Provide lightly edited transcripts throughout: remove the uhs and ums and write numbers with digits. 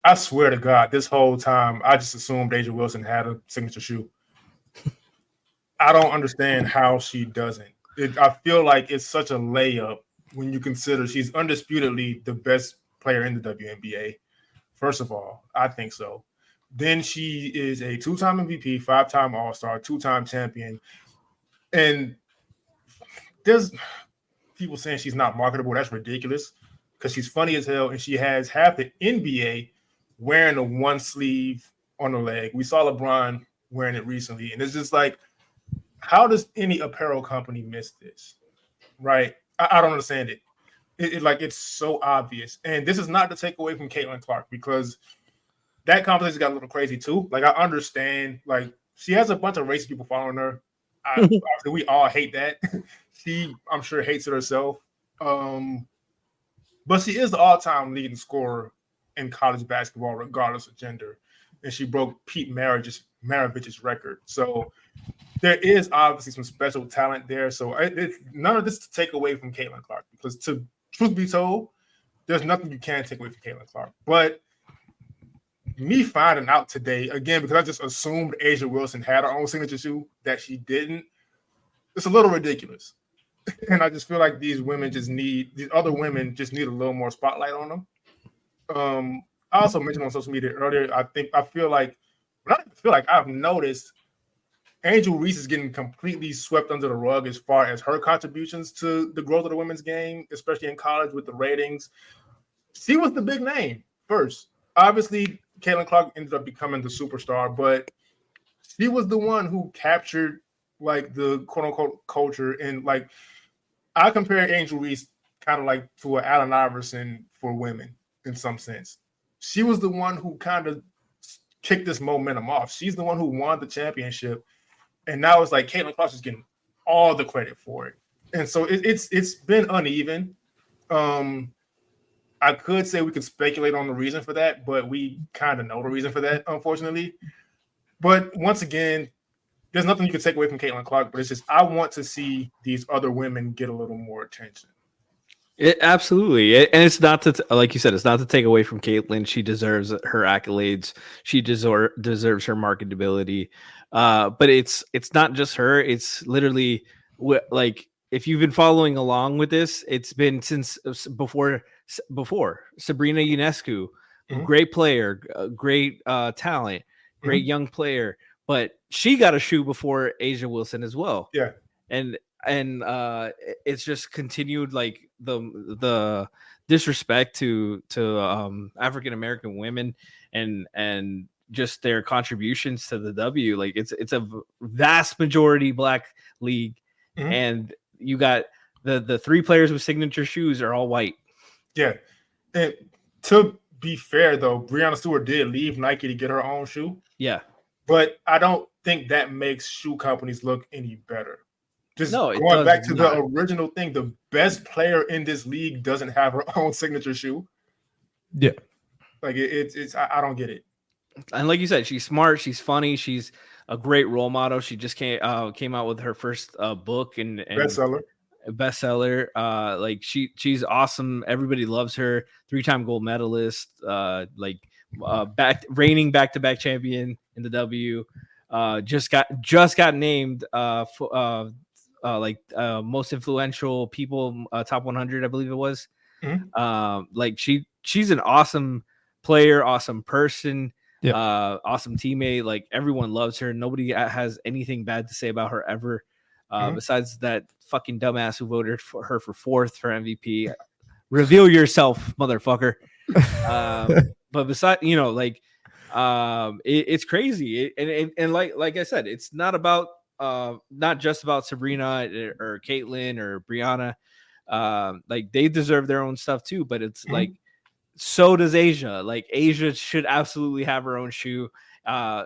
I swear to God, this whole time I just assumed Asia Wilson had a signature shoe. I don't understand how she doesn't. I feel like it's such a layup when you consider she's undisputedly the best player in the WNBA. First of all, I think so. Then she is a two-time MVP, five-time All-Star, two-time champion. And there's people saying she's not marketable. That's ridiculous because she's funny as hell and she has half the NBA wearing a one sleeve on the leg. We saw LeBron wearing it recently. And it's just like, how does any apparel company miss this? Right? I don't understand it. It's so obvious. And this is not to take away from Caitlin Clark because that conversation got a little crazy too. Like I understand, like she has a bunch of racist people following her. We all hate that. She, I'm sure, hates it herself. But she is the all-time leading scorer in college basketball, regardless of gender. And she broke Pete Maravich's record. So there is obviously some special talent there. So it's none of this to take away from Caitlin Clark because, to truth be told, there's nothing you can take away from Caitlin Clark. But me finding out today, again, because I just assumed Asia Wilson had her own signature shoe, that she didn't, it's a little ridiculous. And I just feel like these other women just need a little more spotlight on them. I also mentioned on social media earlier, I've noticed Angel Reese is getting completely swept under the rug as far as her contributions to the growth of the women's game, especially in college with the ratings. She was the big name first. Obviously, Caitlin Clark ended up becoming the superstar, but she was the one who captured like the quote unquote culture. And like I compare Angel Reese kind of like to an Allen Iverson for women in some sense. She was the one who kind of kicked this momentum off. She's the one who won the championship. And now it's like Caitlin Clark is getting all the credit for it. And so it's been uneven. I could say we could speculate on the reason for that, but we kind of know the reason for that, unfortunately. But once again, there's nothing you can take away from Caitlin Clark, but it's just I want to see these other women get a little more attention. Absolutely. And it's not to, like you said, it's not to take away from Caitlin. She deserves her accolades. She deserves her marketability. But it's not just her. It's literally like, if you've been following along with this, it's been since before Sabrina Ionescu, great player, great talent, great young player, but she got a shoe before Asia Wilson as well. Yeah. And it's just continued like the disrespect to African American women and just their contributions to the W. Like it's a vast majority Black league, and you got the three players with signature shoes are all white. Yeah, and to be fair though, Breanna Stewart did leave Nike to get her own shoe. Yeah, but I don't think that makes shoe companies look any better. Just going back to the original thing, the best player in this league doesn't have her own signature shoe. Yeah. Like it's I don't get it. And like you said, she's smart, she's funny, she's a great role model. She just came out with her first book and bestseller. Like she's awesome. Everybody loves her. 3-time gold medalist, reigning back-to-back champion in the W. Just got named most influential people, top 100, I believe it was. She's an awesome player, awesome person, awesome teammate. Like everyone loves her. Nobody has anything bad to say about her ever. Besides that fucking dumbass who voted for her for 4th for MVP. Reveal yourself, motherfucker. But besides, it's crazy. And like I said, it's not about not just about Sabrina or Caitlin or Breanna. Like they deserve their own stuff too, but it's like so does Asia. Like Asia should absolutely have her own shoe.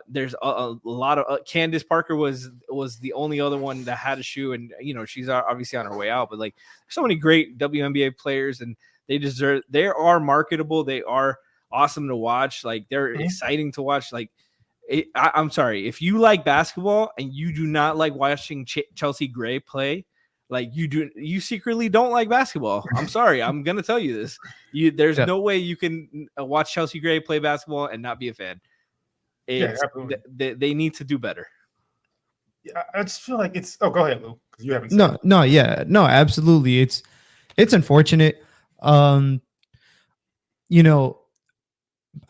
There's a lot of Candace Parker was the only other one that had a shoe, and she's obviously on her way out. But like, there's so many great WNBA players, and they are marketable. They are awesome to watch. Like they're exciting to watch. Like I'm sorry if you like basketball and you do not like watching Chelsea Gray play. like you secretly don't like basketball. I'm sorry, I'm gonna tell you this. There's no way you can watch Chelsea Gray play basketball and not be a fan. They need to do better. Yeah, I just feel like it's. Oh, go ahead, Lou. Because you haven't. No, absolutely. It's unfortunate. I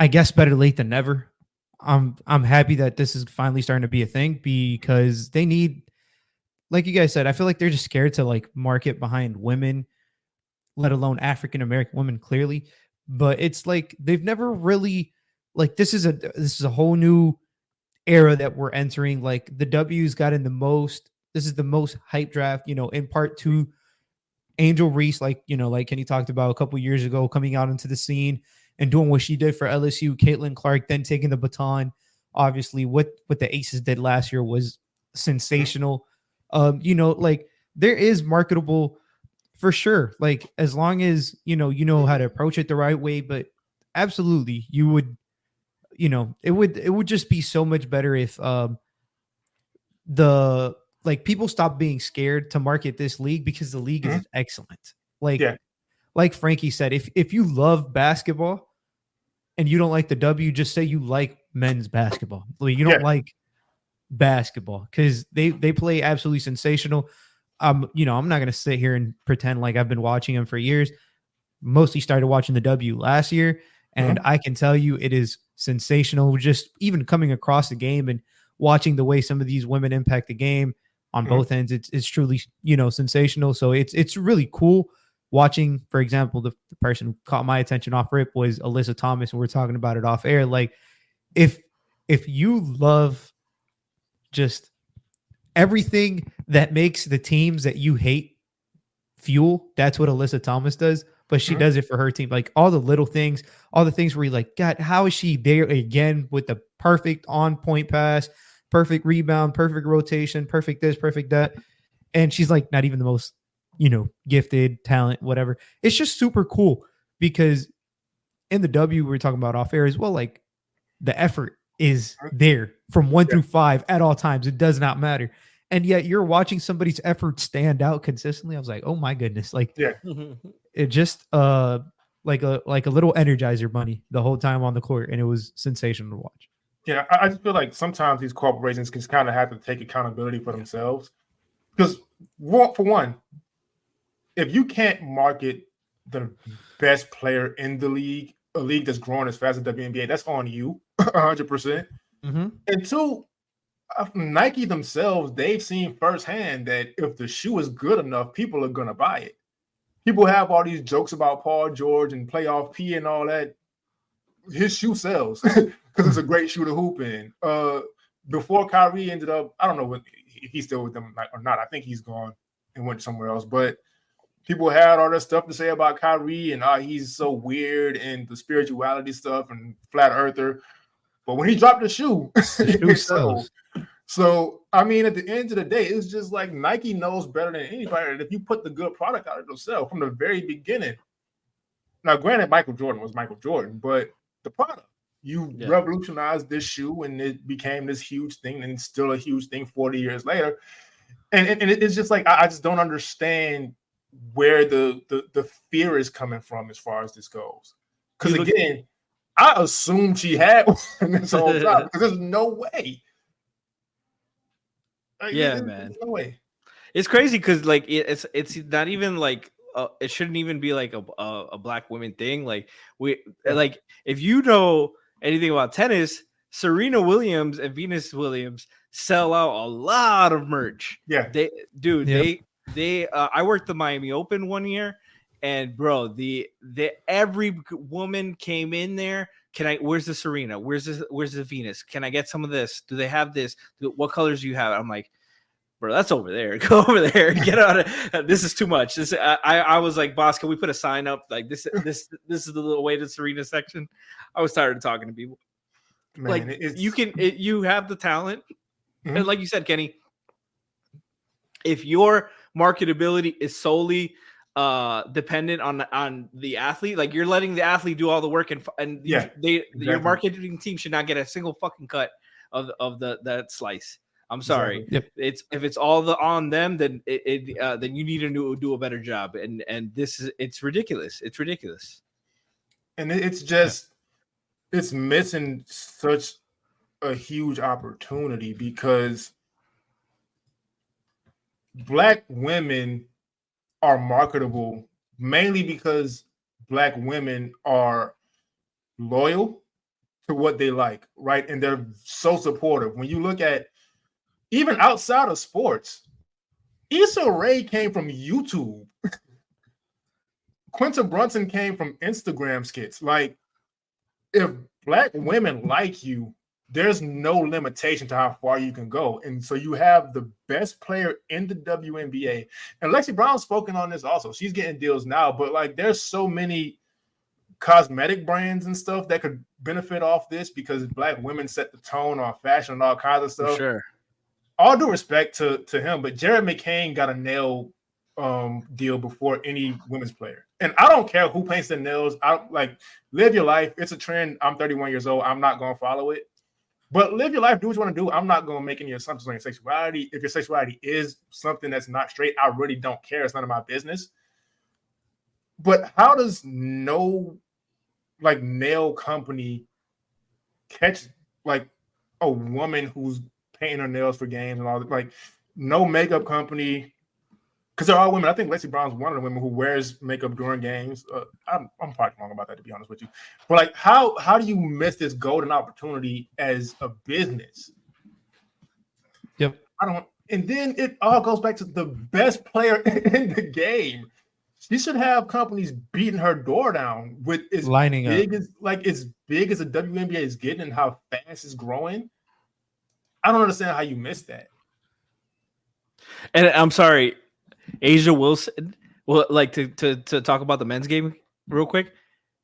guess better late than never. I'm happy that this is finally starting to be a thing because they need, like you guys said, I feel like they're just scared to like market behind women, let alone African American women, clearly. But it's like they've never really like this is a whole new era that we're entering. Like the W's got in the most. This is the most hype draft, in part to Angel Reese, like Kenny talked about a couple years ago, coming out into the scene and doing what she did for LSU. Caitlin Clark then taking the baton. Obviously, what the Aces did last year was sensational. Like there is marketable for sure. Like as long as you know how to approach it the right way, but absolutely, you would. It would just be so much better if people stop being scared to market this league because the league is excellent. Like Frankie said, if you love basketball and you don't like the W, just say you like men's basketball. You don't like basketball because they play absolutely sensational. I'm not going to sit here and pretend like I've been watching them for years. Mostly started watching the W last year. And I can tell you it is sensational. Just even coming across the game and watching the way some of these women impact the game on both ends, it's truly, sensational. So it's really cool watching, for example, the person who caught my attention off rip was Alyssa Thomas, and we're talking about it off air. Like if you love just everything that makes the teams that you hate fuel, that's what Alyssa Thomas does. But she does it for her team. Like all the little things, all the things where you're like, God, how is she there again with the perfect on-point pass, perfect rebound, perfect rotation, perfect this, perfect that. And she's like not even the most, gifted talent, whatever. It's just super cool because in the W we were talking about off air as well, like the effort is there from 1 through 5 at all times. It does not matter. And yet you're watching somebody's effort stand out consistently. I was like, oh my goodness. Like it just like a little Energizer bunny the whole time on the court. And it was sensational to watch. Yeah, I just feel like sometimes these corporations can kind of have to take accountability for themselves. Because for one, if you can't market the best player in the league, a league that's growing as fast as WNBA, that's on you 100%. And two, Nike themselves, they've seen firsthand that if the shoe is good enough, people are going to buy it. People have all these jokes about Paul George and playoff P and all that. His shoe sells because it's a great shoe to hoop in. Before Kyrie ended up, I don't know if he's still with them or not. I think he's gone and went somewhere else. But people had all that stuff to say about Kyrie and he's so weird and the spirituality stuff and flat earther. But when he dropped the shoe, it sells. So, I mean, at the end of the day, it's just like Nike knows better than anybody that if you put the good product out, it'll sell from the very beginning. Now, granted, Michael Jordan was Michael Jordan, but the product, you revolutionized this shoe and it became this huge thing and it's still a huge thing 40 years later. And it's just like, I just don't understand where the fear is coming from as far as this goes. Because again, I assumed she had one this whole time because there's no way. Like, man. No way. It's crazy because like it's not even like it shouldn't even be like a black women thing. Like like if you know anything about tennis, Serena Williams and Venus Williams sell out a lot of merch. Yeah, they I worked the Miami Open one year, and bro, every woman came in there. Where's the Serena? Where's the Venus? Can I get some of this? Do they have this? What colors do you have? I'm like, bro, that's over there. Go over there. Get out of this is too much. I was like, boss, can we put a sign up like this is the little way to Serena section? I was tired of talking to people. Man, like you have the talent. And like you said, Kenny, if your marketability is solely dependent on the athlete, like you're letting the athlete do all the work and your marketing team should not get a single fucking cut of that slice. I'm sorry. Exactly. If it's all on them, then then you need to do a better job. And it's ridiculous. It's ridiculous. And it's just it's missing such a huge opportunity because Black women are marketable mainly because Black women are loyal to what they like, right? And they're so supportive. When you look at even outside of sports, Issa Rae came from YouTube. Quinta Brunson came from Instagram skits. Like, if Black women like you, there's no limitation to how far you can go. And so you have the best player in the WNBA. And Lexi Brown's spoken on this also. She's getting deals now, but like there's so many cosmetic brands and stuff that could benefit off this because Black women set the tone on fashion and all kinds of stuff. For sure. All due respect to him, but Jared McCain got a nail deal before any women's player. And I don't care who paints their nails. I like live your life. It's a trend. I'm 31 years old. I'm not going to follow it. But live your life. Do what you want to do. I'm not going to make any assumptions on your sexuality. If your sexuality is something that's not straight, I really don't care. It's none of my business. But how does no like nail company catch like a woman who's painting her nails for games and all that? Like no makeup company, because they're all women. I think Lexi Brown's one of the women who wears makeup during games. I'm probably wrong about that, to be honest with you. But like, how do you miss this golden opportunity as a business? Yep. I don't. And then it all goes back to the best player in the game. She should have companies beating her door down with as lining big up. as big as the WNBA is getting and how fast it's growing. I don't understand how you missed that. And I'm sorry, Asia Wilson. Well, like to talk about the men's game real quick.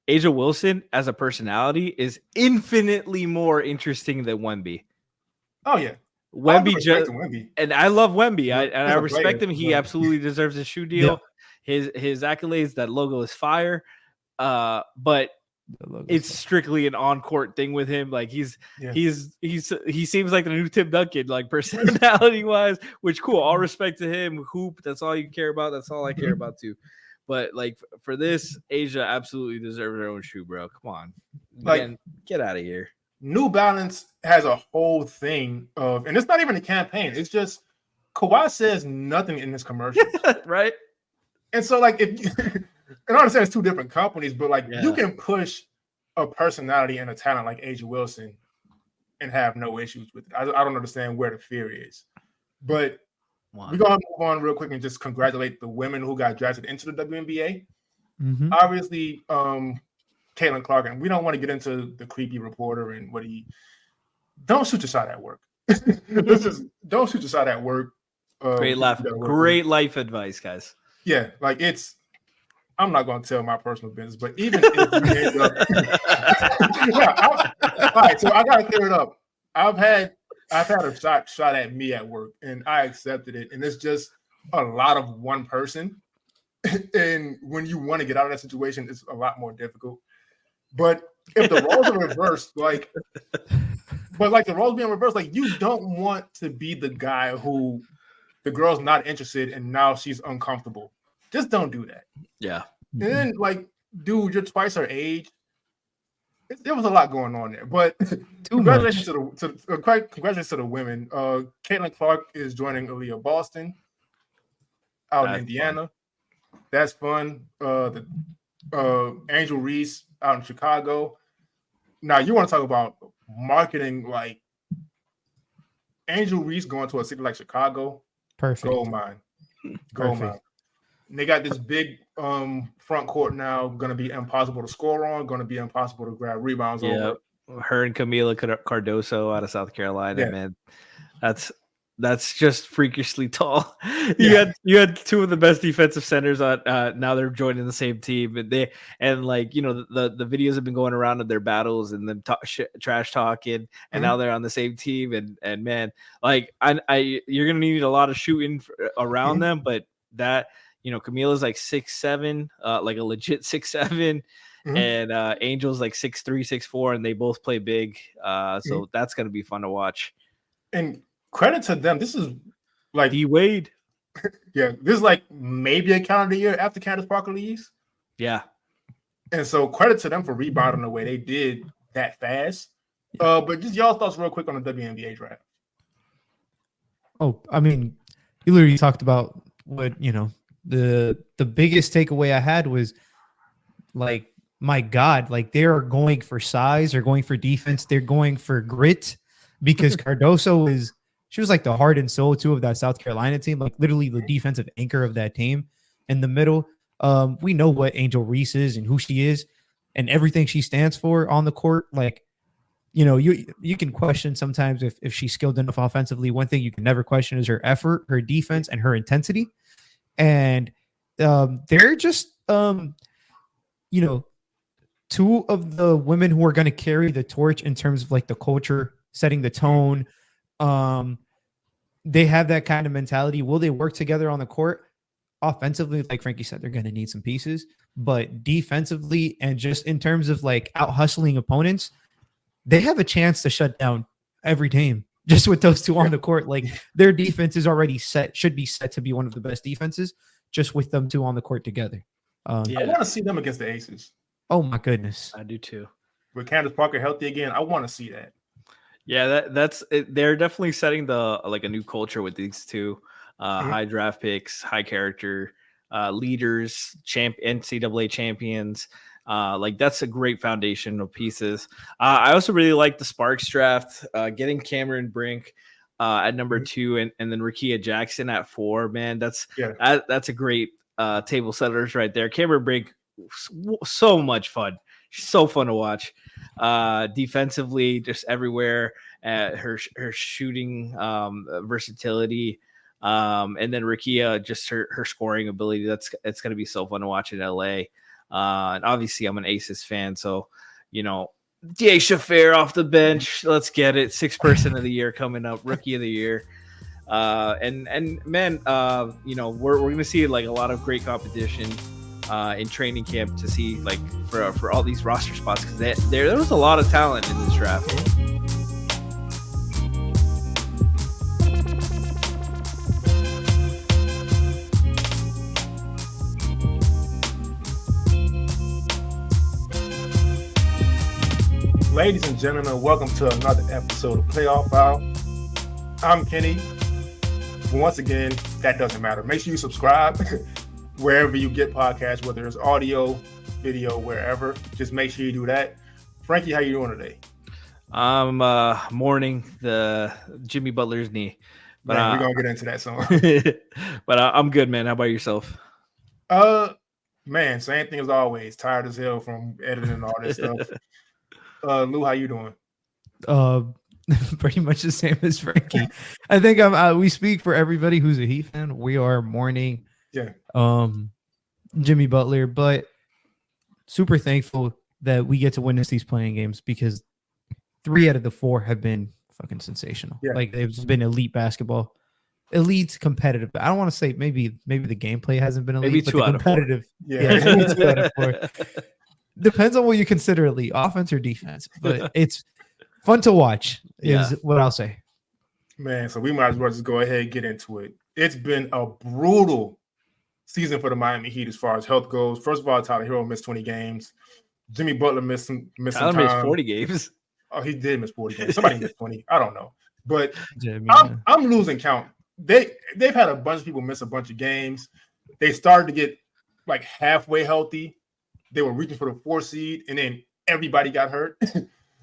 Asia Wilson as a personality is infinitely more interesting than Wemby. Oh yeah. Wemby and I love Wemby. I respect him. He absolutely deserves a shoe deal. Yeah. His accolades, that logo is fire. But it's strictly an on-court thing with him. Like he seems like the new Tim Duncan, like personality-wise, which cool. All respect to him. Hoop, that's all you care about. That's all I care about too. But like for this, Asia absolutely deserves her own shoe, bro. Come on. Like, get out of here. New Balance has a whole thing of, and it's not even a campaign. It's just Kawhi says nothing in this commercial. Right. And so like if and I understand it's two different companies, but like you can push a personality and a talent like Asia Wilson and have no issues with it. I don't understand where the fear is. But we're gonna move on real quick and just congratulate the women who got drafted into the WNBA. Mm-hmm. Obviously, Caitlin Clark, and we don't want to get into the creepy reporter and what he don't shoot your shot at work. Don't shoot your shot at work. Great life advice, guys. Yeah, like I'm not going to tell my personal business, but even if you end up, all right, so I got to clear it up. I've had a shot at me at work, and I accepted it, and it's just a lot of one person. And when you want to get out of that situation, it's a lot more difficult. But if the roles are reversed, the roles being reversed, like you don't want to be the guy who the girl's not interested and now she's uncomfortable. Just don't do that. Yeah. And then, like, dude, you're twice her age. There was a lot going on there. But congratulations to the women. Caitlin Clark is joining Aaliyah Boston out in Indiana. Fun. That's fun. Angel Reese out in Chicago. Now, you want to talk about marketing, like Angel Reese going to a city like Chicago. Perfect. Gold mine. And they got this big front court now, going to be impossible to score on, going to be impossible to grab rebounds over. Her and Camila Cardoso out of South Carolina, man. That's just freakishly tall. You had two of the best defensive centers on. Now they're joining the same team, and the videos have been going around of their battles and them trash talking, and now they're on the same team. And man, like you're gonna need a lot of shooting around them, but that. Camila's like 6'7", like a legit 6'7", and Angel's like 6'3", 6'4", and they both play big. So that's gonna be fun to watch. And credit to them. This is like D-Wade. Yeah, this is like maybe a calendar year after Candace Parker leaves. Yeah. And so credit to them for rebounding the way they did that fast. But just y'all thoughts real quick on the WNBA draft. Oh, I mean, you literally talked about what, the biggest takeaway I had was like, my God, like they are going for size, they're going for defense, they're going for grit, because Cardoso she was like the heart and soul too of that South Carolina team, like literally the defensive anchor of that team in the middle. We know what Angel Reese is and who she is and everything she stands for on the court. Like, you can question sometimes if she's skilled enough offensively. One thing you can never question is her effort, her defense, and her intensity. And they're just, two of the women who are going to carry the torch in terms of like the culture, setting the tone. They have that kind of mentality. Will they work together on the court? Offensively, like Frankie said, they're going to need some pieces, but defensively and just in terms of like out hustling opponents, they have a chance to shut down every team just with those two on the court. Like their defense is already set, should be set to be one of the best defenses just with them two on the court together. I want to see them against the Aces. Oh my goodness. I do too. With Candace Parker healthy again, I want to see that. Yeah, that's it. They're definitely setting a new culture with these two high draft picks, high character leaders, NCAA champions. Like that's a great foundation of pieces. I also really like the Sparks draft, getting Cameron Brink at number 2 and then Rakia Jackson at 4. Man, that's a great table setters right there. Cameron Brink, so much fun. She's so fun to watch. Defensively, just everywhere. Her shooting versatility, and then Rakia, just her scoring ability. It's going to be so fun to watch in LA. And obviously, I'm an Aces fan, so Da Shaffer off the bench. Let's get it. 6th person of the year coming up, rookie of the year. And man, we're going to see like a lot of great competition in training camp to see like for all these roster spots, because there was a lot of talent in this draft. Ladies and gentlemen, welcome to another episode of Playoff File. I'm Kenny. Once again, that doesn't matter. Make sure you subscribe wherever you get podcasts, whether it's audio, video, wherever. Just make sure you do that. Frankie, how you doing today? I'm mourning the Jimmy Butler's knee. But man, we're going to get into that soon. But I'm good, man. How about yourself? Man, same thing as always. Tired as hell from editing and all this stuff. Lou, how you doing? Pretty much the same as Frankie. I think we speak for everybody who's a Heat fan. We are mourning Jimmy Butler, but super thankful that we get to witness these playing games, because 3 out of the 4 have been fucking sensational. Like they've been elite basketball, elite competitive. I don't want to say maybe the gameplay hasn't been elite, maybe but 2 out competitive. of 4. Maybe 2 out of 4. Depends on what you consider elite, offense or defense, but it's fun to watch is what I'll say. Man, so we might as well just go ahead and get into it. It's been a brutal season for the Miami Heat as far as health goes. First of all, Tyler Hero missed 20 games. Jimmy Butler missed some time. Missed 40 games. Oh, he did miss 40 games. Somebody missed 20. I don't know. But I'm losing count. They've had a bunch of people miss a bunch of games. They started to get like halfway healthy. They were reaching for the 4 seed, and then everybody got hurt.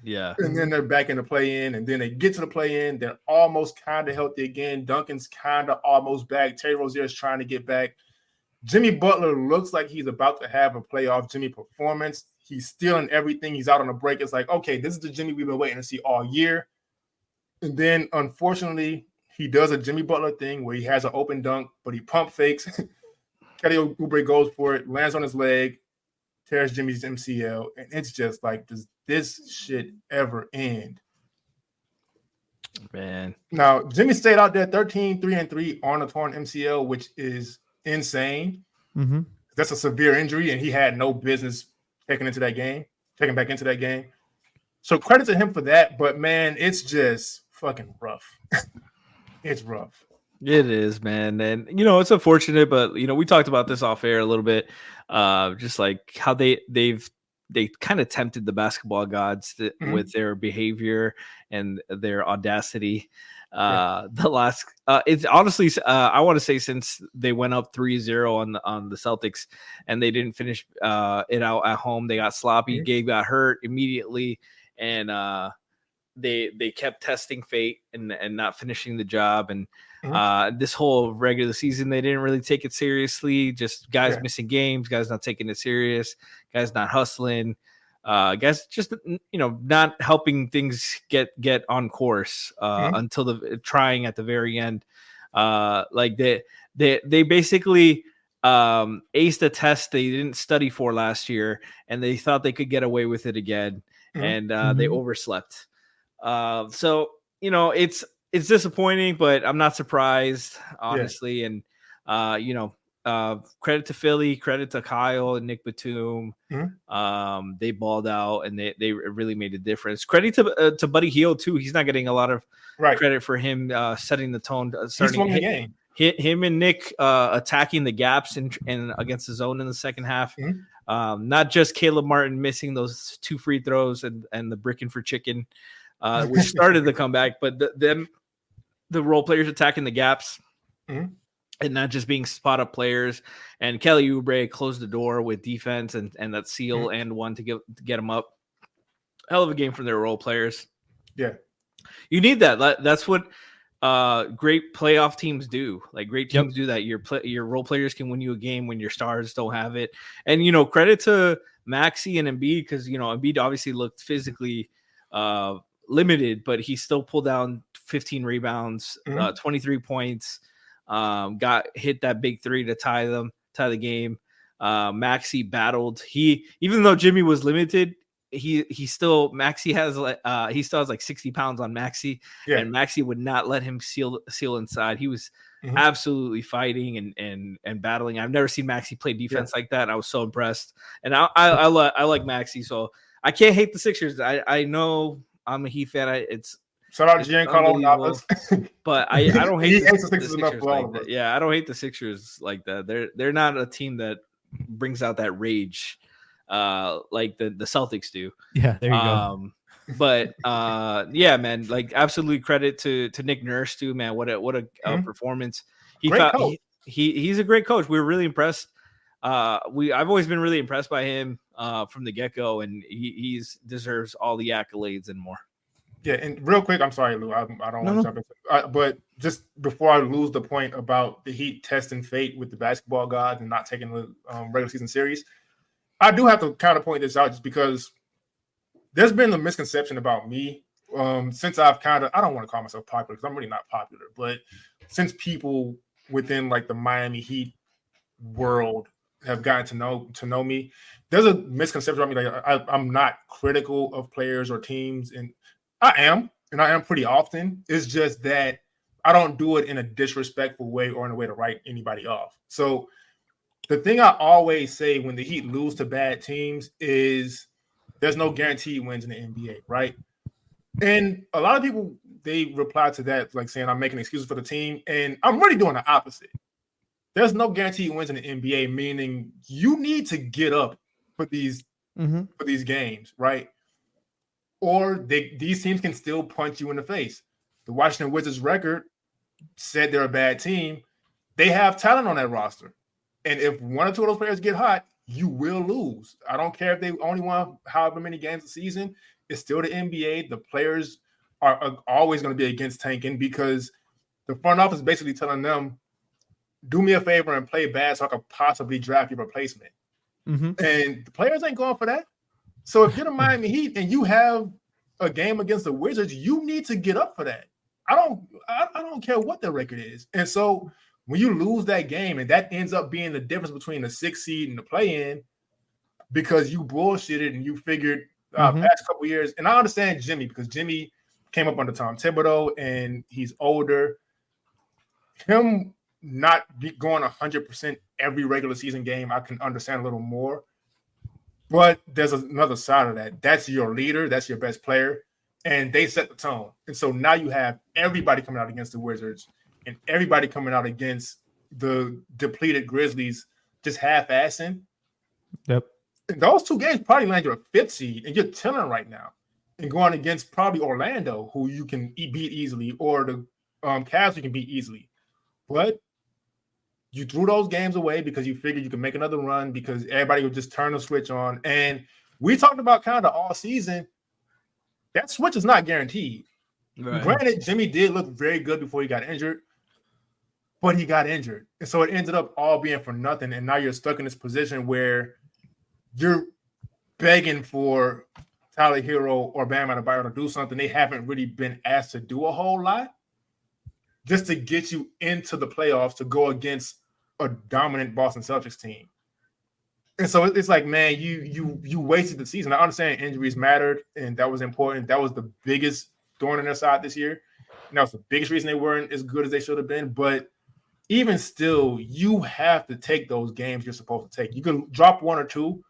Yeah. And then they're back in the play-in, and then they get to the play-in. They're almost kind of healthy again. Duncan's kind of almost back. Terry Rozier is trying to get back. Jimmy Butler looks like he's about to have a playoff Jimmy performance. He's stealing everything. He's out on the break. It's like, okay, this is the Jimmy we've been waiting to see all year. And then, unfortunately, he does a Jimmy Butler thing where he has an open dunk, but he pump fakes. Kelly Oubre goes for it, lands on his leg, tears Jimmy's MCL, and it's just like, does this shit ever end? Man. Now, Jimmy stayed out there 13-3-3 on a torn MCL, which is insane. Mm-hmm. That's a severe injury, and he had no business taking back into that game. So credit to him for that, but man, it's just fucking rough. It's rough. It is, man. And, it's unfortunate, but, we talked about this off air a little bit, just like how they kind of tempted the basketball gods with their behavior and their audacity. It's honestly, I want to say since they went up 3-0 on the Celtics and they didn't finish it out at home, they got sloppy. Gabe got hurt immediately, and they kept testing fate and not finishing the job. And this whole regular season, they didn't really take it seriously. Just guys missing games, guys not taking it serious, guys not hustling, guys just not helping things get on course until the trying at the very end. Like they basically aced a test they didn't study for last year, and they thought they could get away with it again, and they overslept. So it's disappointing, but I'm not surprised, honestly. Yeah. And credit to Philly, credit to Kyle and Nick Batum. They balled out and they really made a difference. Credit to Buddy Hield too. He's not getting a lot of credit for him setting the tone, starting the game. Him and Nick attacking the gaps and against the zone in the second half. Not just Caleb Martin missing those 2 free throws and the bricking for chicken, which started the comeback, but the role players attacking the gaps and not just being spot up players. And Kelly Oubre closed the door with defense and that seal and one to get them up. Hell of a game from their role players. Yeah, you need that. That's what great playoff teams do. Like great teams do that. Your role players can win you a game when your stars don't have it. And credit to Maxey and Embiid, because Embiid obviously looked physically limited, but he still pulled down 15 rebounds, 23 points, got hit that big 3 to tie the game. Maxey battled. Even though Jimmy was limited, Maxey has he still has like 60 pounds on Maxey, and Maxey would not let him seal inside. He was absolutely fighting and battling. I've never seen Maxey play defense like that. I was so impressed, and I like Maxey, so I can't hate the Sixers. I know I'm a Heat fan. It's shout out to Giancarlo Navas. But I don't hate the Sixers enough for all of us. Yeah, I don't hate the Sixers like that. They're not a team that brings out that rage like the Celtics do. Yeah, there you go. But yeah, man, like absolutely credit to Nick Nurse too, man. What a performance. He's a great coach. We were really impressed. I've always been really impressed by him from the get-go, and he's deserves all the accolades and more. Yeah, and real quick, I'm sorry, Lou. I don't want to jump in, but just before I lose the point about the Heat testing fate with the basketball gods and not taking the regular season series, I do have to counterpoint this out just because there's been a misconception about me since I've I don't want to call myself popular because I'm really not popular, but since people within like the Miami Heat world have gotten to know me, there's a misconception about me. Like I'm not critical of players or teams, and I am pretty often. It's just that I don't do it in a disrespectful way or in a way to write anybody off. So the thing I always say when the Heat lose to bad teams is there's no guaranteed wins in the NBA, right? And a lot of people, they reply to that like saying I'm making excuses for the team, and I'm really doing the opposite. There's no guaranteed wins in the NBA, meaning you need to get up for these games, right? Or these teams can still punch you in the face. The Washington Wizards record said they're a bad team. They have talent on that roster. And if one or two of those players get hot, you will lose. I don't care if they only won however many games a season. It's still the NBA. The players are always going to be against tanking because the front office is basically telling them, do me a favor and play bad so I could possibly draft your replacement. And the players ain't going for that. So if you're the Miami Heat and you have a game against the Wizards, you need to get up for that. I don't care what the record is. And so when you lose that game and that ends up being the difference between the 6th seed and the play-in because you bullshitted and you figured past couple years, and I understand Jimmy because Jimmy came up under Tom Thibodeau and he's older. Him not going 100% every regular season game, I can understand a little more. But there's another side of that. That's your leader. That's your best player. and they set the tone. And so now you have everybody coming out against the Wizards and everybody coming out against the depleted Grizzlies just half-assing. Yep. And those two games probably land you a 5th seed, and you're chilling right now. And going against probably Orlando, who you can beat easily, or the Cavs you can beat easily. But you threw those games away because you figured you could make another run because everybody would just turn the switch on. And we talked about kind of all season. That switch is not guaranteed. Right. Granted, Jimmy did look very good before he got injured, but he got injured. And so it ended up all being for nothing. And now you're stuck in this position where you're begging for Tyler Hero or Bam Adebayo to do something they haven't really been asked to do a whole lot just to get you into the playoffs to go against a dominant Boston Celtics team. And so it's like, man, you wasted the season. I understand injuries mattered, and that was important. That was the biggest thorn in their side this year. And that was the biggest reason they weren't as good as they should have been. But even still, you have to take those games you're supposed to take. You can drop one or two,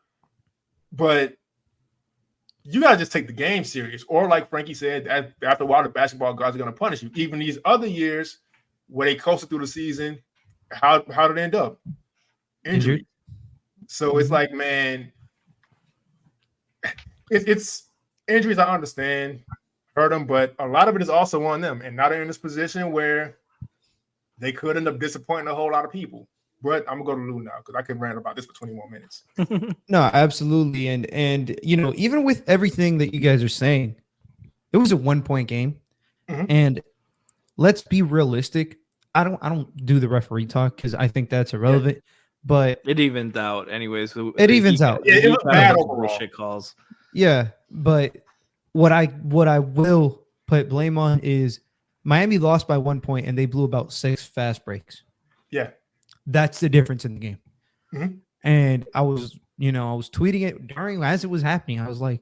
but you got to just take the game serious. Or like Frankie said, after a while, the basketball guys are going to punish you. Even these other years where they coasted through the season, how did it end up? Injury. So it's like, man, it's injuries. I understand, hurt them, but a lot of it is also on them. And now they're in this position where they could end up disappointing a whole lot of people. But I'm gonna go to Lou now because I can rant about this for 20 more minutes. No, absolutely, and you know, even with everything that you guys are saying, it was a 1-point game, and let's be realistic. I don't do the referee talk because I think that's irrelevant. But it evens out, anyways. It evens out. It was bad overall. Shit calls. Yeah, but what I will put blame on is Miami lost by 1 point and they blew about 6 fast breaks. Yeah. That's the difference in the game. And I was tweeting it as it was happening. I was like,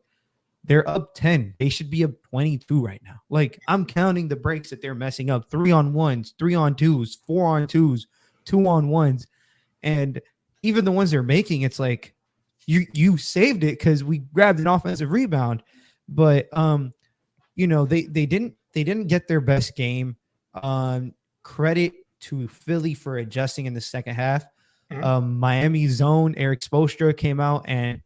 they're up 10. They should be up 22 right now. Like, I'm counting the breaks that they're messing up. 3-on-1s, 3-on-2s, 4-on-2s, 2-on-1s. And even the ones they're making, it's like you saved it because we grabbed an offensive rebound. But they didn't get their best game. Credit to Philly for adjusting in the second half. Miami zone, Eric Spoelstra came out, and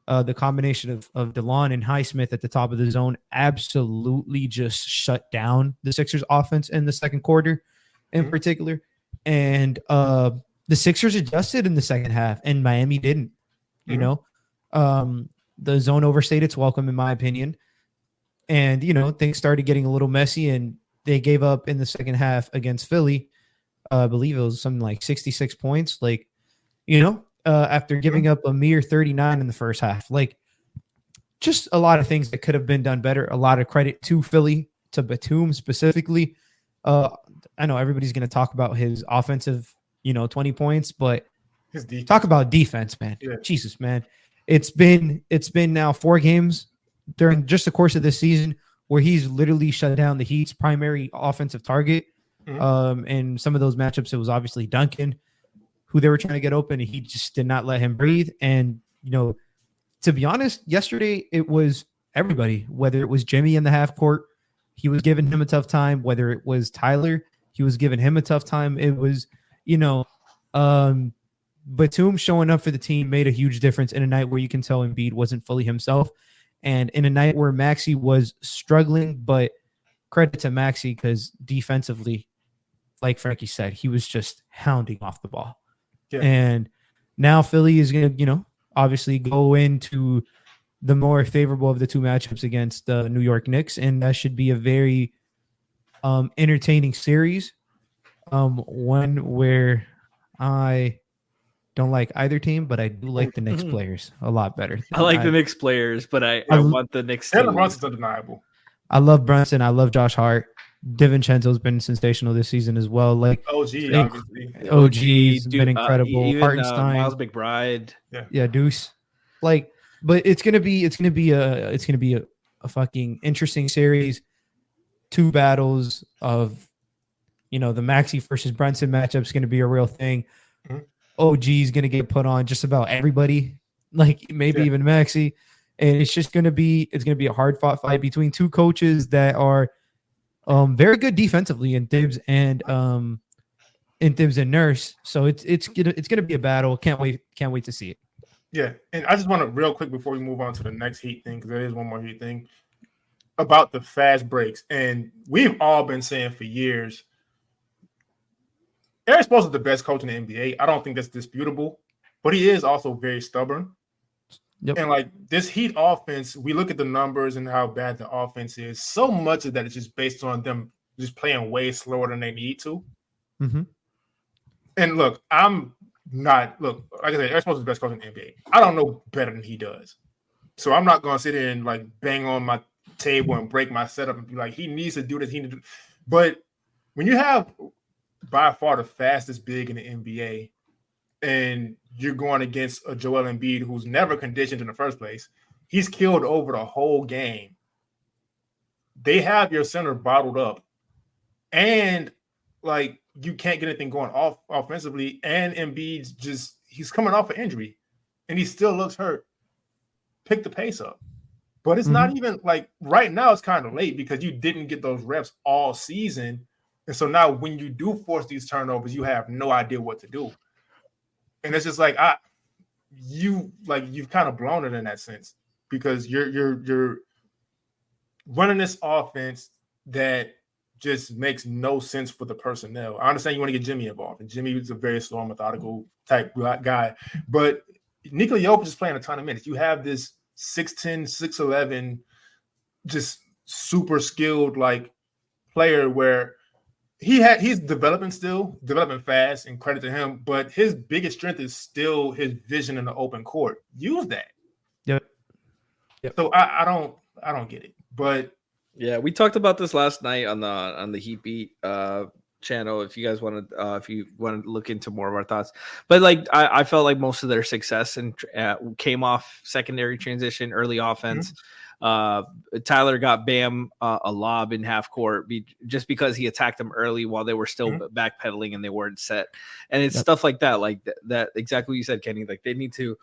the combination of DeLon and Highsmith at the top of the zone absolutely just shut down the Sixers offense in the second quarter in particular. And the Sixers adjusted in the second half, and Miami didn't. The zone overstayed its welcome, in my opinion. And, things started getting a little messy, and they gave up in the second half against Philly. I believe it was something like 66 points. Like, after giving up a mere 39 in the first half. Like, just a lot of things that could have been done better. A lot of credit to Philly, to Batum specifically. I know everybody's going to talk about his offensive 20 points, but talk about defense, man. Yeah. Jesus, man. It's been now 4 games during just the course of this season where he's literally shut down the Heat's primary offensive target. And some of those matchups, it was obviously Duncan, who they were trying to get open, and he just did not let him breathe. And, to be honest, yesterday it was everybody, whether it was Jimmy in the half court, he was giving him a tough time. Whether it was Tyler, he was giving him a tough time. It was, Batum showing up for the team made a huge difference in a night where you can tell Embiid wasn't fully himself. And in a night where Maxey was struggling, but credit to Maxey because defensively, like Frankie said, he was just hounding off the ball. Yeah. And now Philly is going to, obviously go into the more favorable of the 2 matchups against the New York Knicks. And that should be a very entertaining series. One where I don't like either team, but I do like the Knicks players a lot better. I like the Knicks players, but I want the Knicks. Jalen Brunson's undeniable. I love Brunson. I love Josh Hart. DiVincenzo's been sensational this season as well. Like OG's been incredible. Hartenstein, Miles McBride, yeah, Deuce. Like, but it's gonna be a fucking interesting series. 2 battles of, the Maxey versus Brunson matchup is gonna be a real thing. OG is gonna get put on just about everybody, like maybe even Maxey. And it's going to be a hard fought fight between two coaches that are very good defensively in Thibs and Nurse. So it's gonna be a battle. Can't wait to see it. Yeah, and I just want to real quick before we move on to the next Heat thing, because there is one more Heat thing about the fast breaks, and we've all been saying for years, Eric Spoelstra is the best coach in the NBA. I don't think that's disputable, but he is also very stubborn. Yep. And like this Heat offense, we look at the numbers and how bad the offense is. So much of that is just based on them just playing way slower than they need to. Mm-hmm. And look, like I said, Eric Spoelstra is the best coach in the NBA. I don't know better than he does. So I'm not going to sit here and like bang on my table and break my setup and be like, he needs to do this. But when you have by far the fastest big in the NBA and you're going against a Joel Embiid who's never conditioned in the first place, he's killed over the whole game. They have your center bottled up. And like, you can't get anything going off offensively, and Embiid's he's coming off an injury, and he still looks hurt. Pick the pace up. But it's not even like right now it's kind of late because you didn't get those reps all season. And so now when you do force these turnovers, you have no idea what to do. And it's just like you've kind of blown it in that sense because you're running this offense that just makes no sense for the personnel. I understand you want to get Jimmy involved, and Jimmy is a very slow, methodical type guy. But Nikola Jokic is playing a ton of minutes. You have this 6'10", 6'11", just super skilled like player where he's developing fast, and credit to him. But his biggest strength is still his vision in the open court. Use that. Yep. So I don't get it, but. Yeah, we talked about this last night on the Heat Beat channel. If you guys want to look into more of our thoughts, but like I felt like most of their success and came off secondary transition, early offense. Tyler got Bam a lob in half court just because he attacked them early while they were still backpedaling and they weren't set, and it's stuff like that, like that exactly what you said, Kenny. Like they need to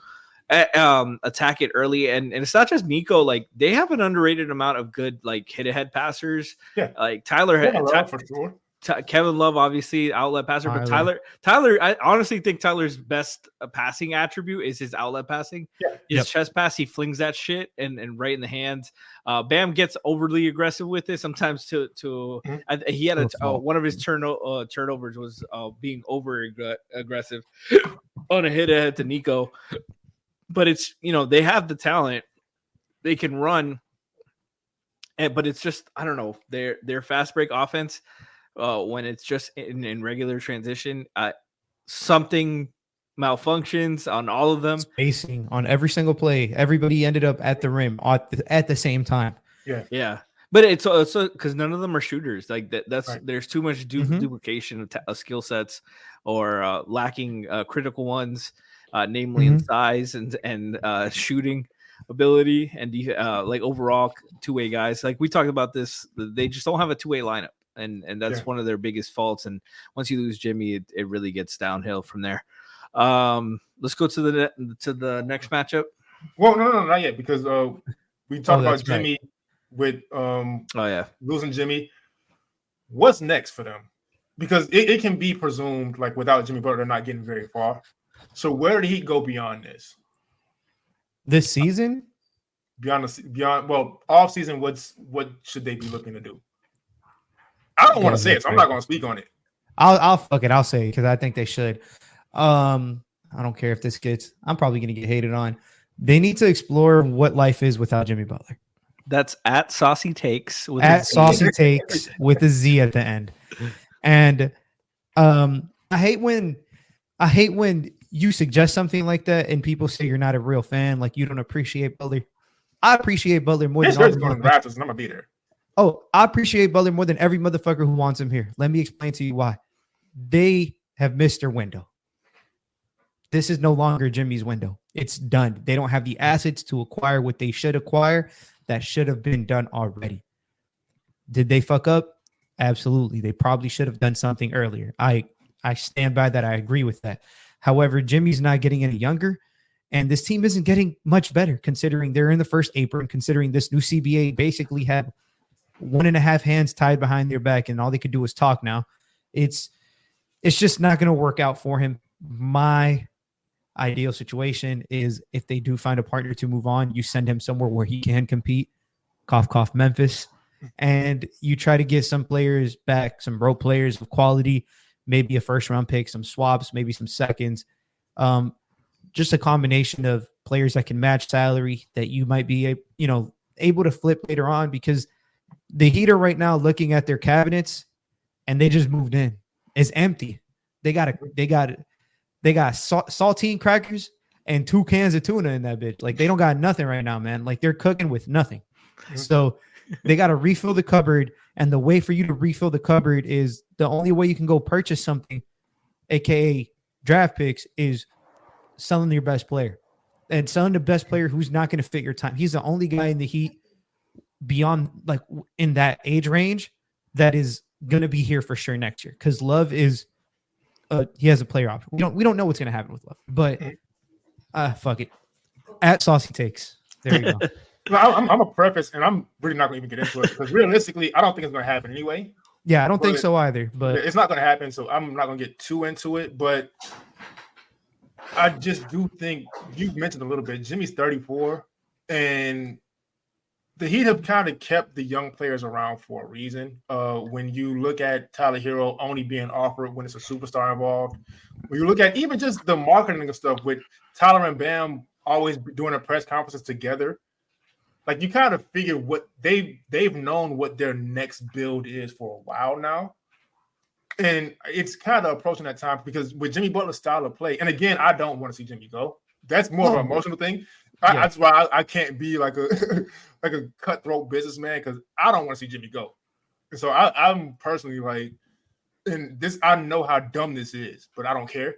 attack it early, and it's not just Nico. Like they have an underrated amount of good like hit ahead passers. Yeah, like Tyler had for sure. Kevin Love, obviously outlet passer, but Tyler, I honestly think Tyler's best passing attribute is his outlet passing. Yeah. His chest pass, he flings that shit and right in the hands. Bam gets overly aggressive with it sometimes. He had one of his turnovers was being over aggressive on a hit ahead to Nico. But it's, they have the talent, they can run, but it's just, I don't know, their fast break offense, when it's just in regular transition, something malfunctions on all of them. Spacing on every single play. Everybody ended up at the rim at the same time. Yeah. But it's also because none of them are shooters. Like that's right. There's too much duplication of skill sets or lacking critical ones. Namely in size and shooting ability and like overall two-way guys. Like we talked about this, they just don't have a two-way lineup, and that's one of their biggest faults. And once you lose Jimmy, it really gets downhill from there. Let's go to the next matchup. Well, no, not yet, because we talked about Jimmy with losing Jimmy. What's next for them? Because it can be presumed like without Jimmy Butler, they're not getting very far. So where did he go beyond this? This season? Beyond off season, what should they be looking to do? I don't want to say it, so I'm not going to speak on it. I'll say it because I think they should. I don't care if I'm probably going to get hated on. They need to explore what life is without Jimmy Butler. That's at Saucy Takes with Saucy Takes with a Z at the end. And I hate when you suggest something like that and people say you're not a real fan, like you don't appreciate Butler. I appreciate Butler more than all the Raptors, and I'm gonna be there. Oh, I appreciate Butler more than every motherfucker who wants him here. Let me explain to you why. They have missed their window. This is no longer Jimmy's window. It's done. They don't have the assets to acquire what they should acquire. That should have been done already. Did they fuck up? Absolutely. They probably should have done something earlier. I stand by that. I agree with that. However, Jimmy's not getting any younger, And this team isn't getting much better considering they're in the first apron, considering this new CBA basically had 1.5 hands tied behind their back and all they could do was talk now. It's just not going to work out for him. My ideal situation is if they do find a partner to move on, you send him somewhere where he can compete. Cough, cough, Memphis. And you try to get some players back, some role players of quality, maybe a first-round pick, some swaps, maybe some seconds. Just a combination of players that can match salary that you might be, able to flip later on, because the Heat are right now looking at their cabinets and they just moved in. It's empty. They got saltine crackers and 2 cans of tuna in that bitch. Like, they don't got nothing right now, man. Like, they're cooking with nothing. So they got to refill the cupboard. And the way for you to refill the cupboard is the only way you can go purchase something, AKA draft picks, is selling your best player and selling the best player who's not going to fit your time. He's the only guy in the Heat beyond, like, in that age range that is going to be here for sure next year. Cause Love is, he has a player option. We don't know what's going to happen with Love, but fuck it. At Saucy Takes. There you go. I'm a preface, and I'm really not going to even get into it because realistically, I don't think it's going to happen anyway. Yeah, I don't think so either. But it's not going to happen, so I'm not going to get too into it. But I just do think you mentioned a little bit. Jimmy's 34, and the Heat have kind of kept the young players around for a reason. When you look at Tyler Hero only being offered when it's a superstar involved, when you look at even just the marketing and stuff with Tyler and Bam always doing their press conferences together. Like, you kind of figure what they've known what their next build is for a while now. And it's kind of approaching that time because with Jimmy Butler's style of play, and again, I don't want to see Jimmy go. That's more of an emotional thing. That's why I can't be like a like a cutthroat businessman, because I don't want to see Jimmy go. And so I'm personally like, and this, I know how dumb this is, but I don't care.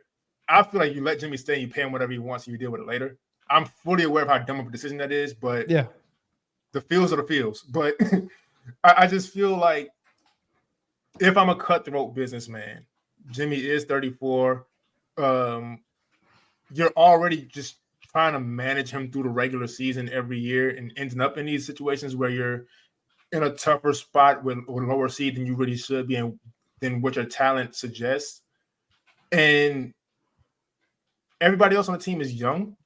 I feel like you let Jimmy stay, you pay him whatever he wants, and you deal with it later. I'm fully aware of how dumb of a decision that is, but yeah. The feels are the feels, but I just feel like if I'm a cutthroat businessman, Jimmy is 34. You're already just trying to manage him through the regular season every year and ending up in these situations where you're in a tougher spot with a lower seed than you really should be in, than what your talent suggests. And everybody else on the team is young.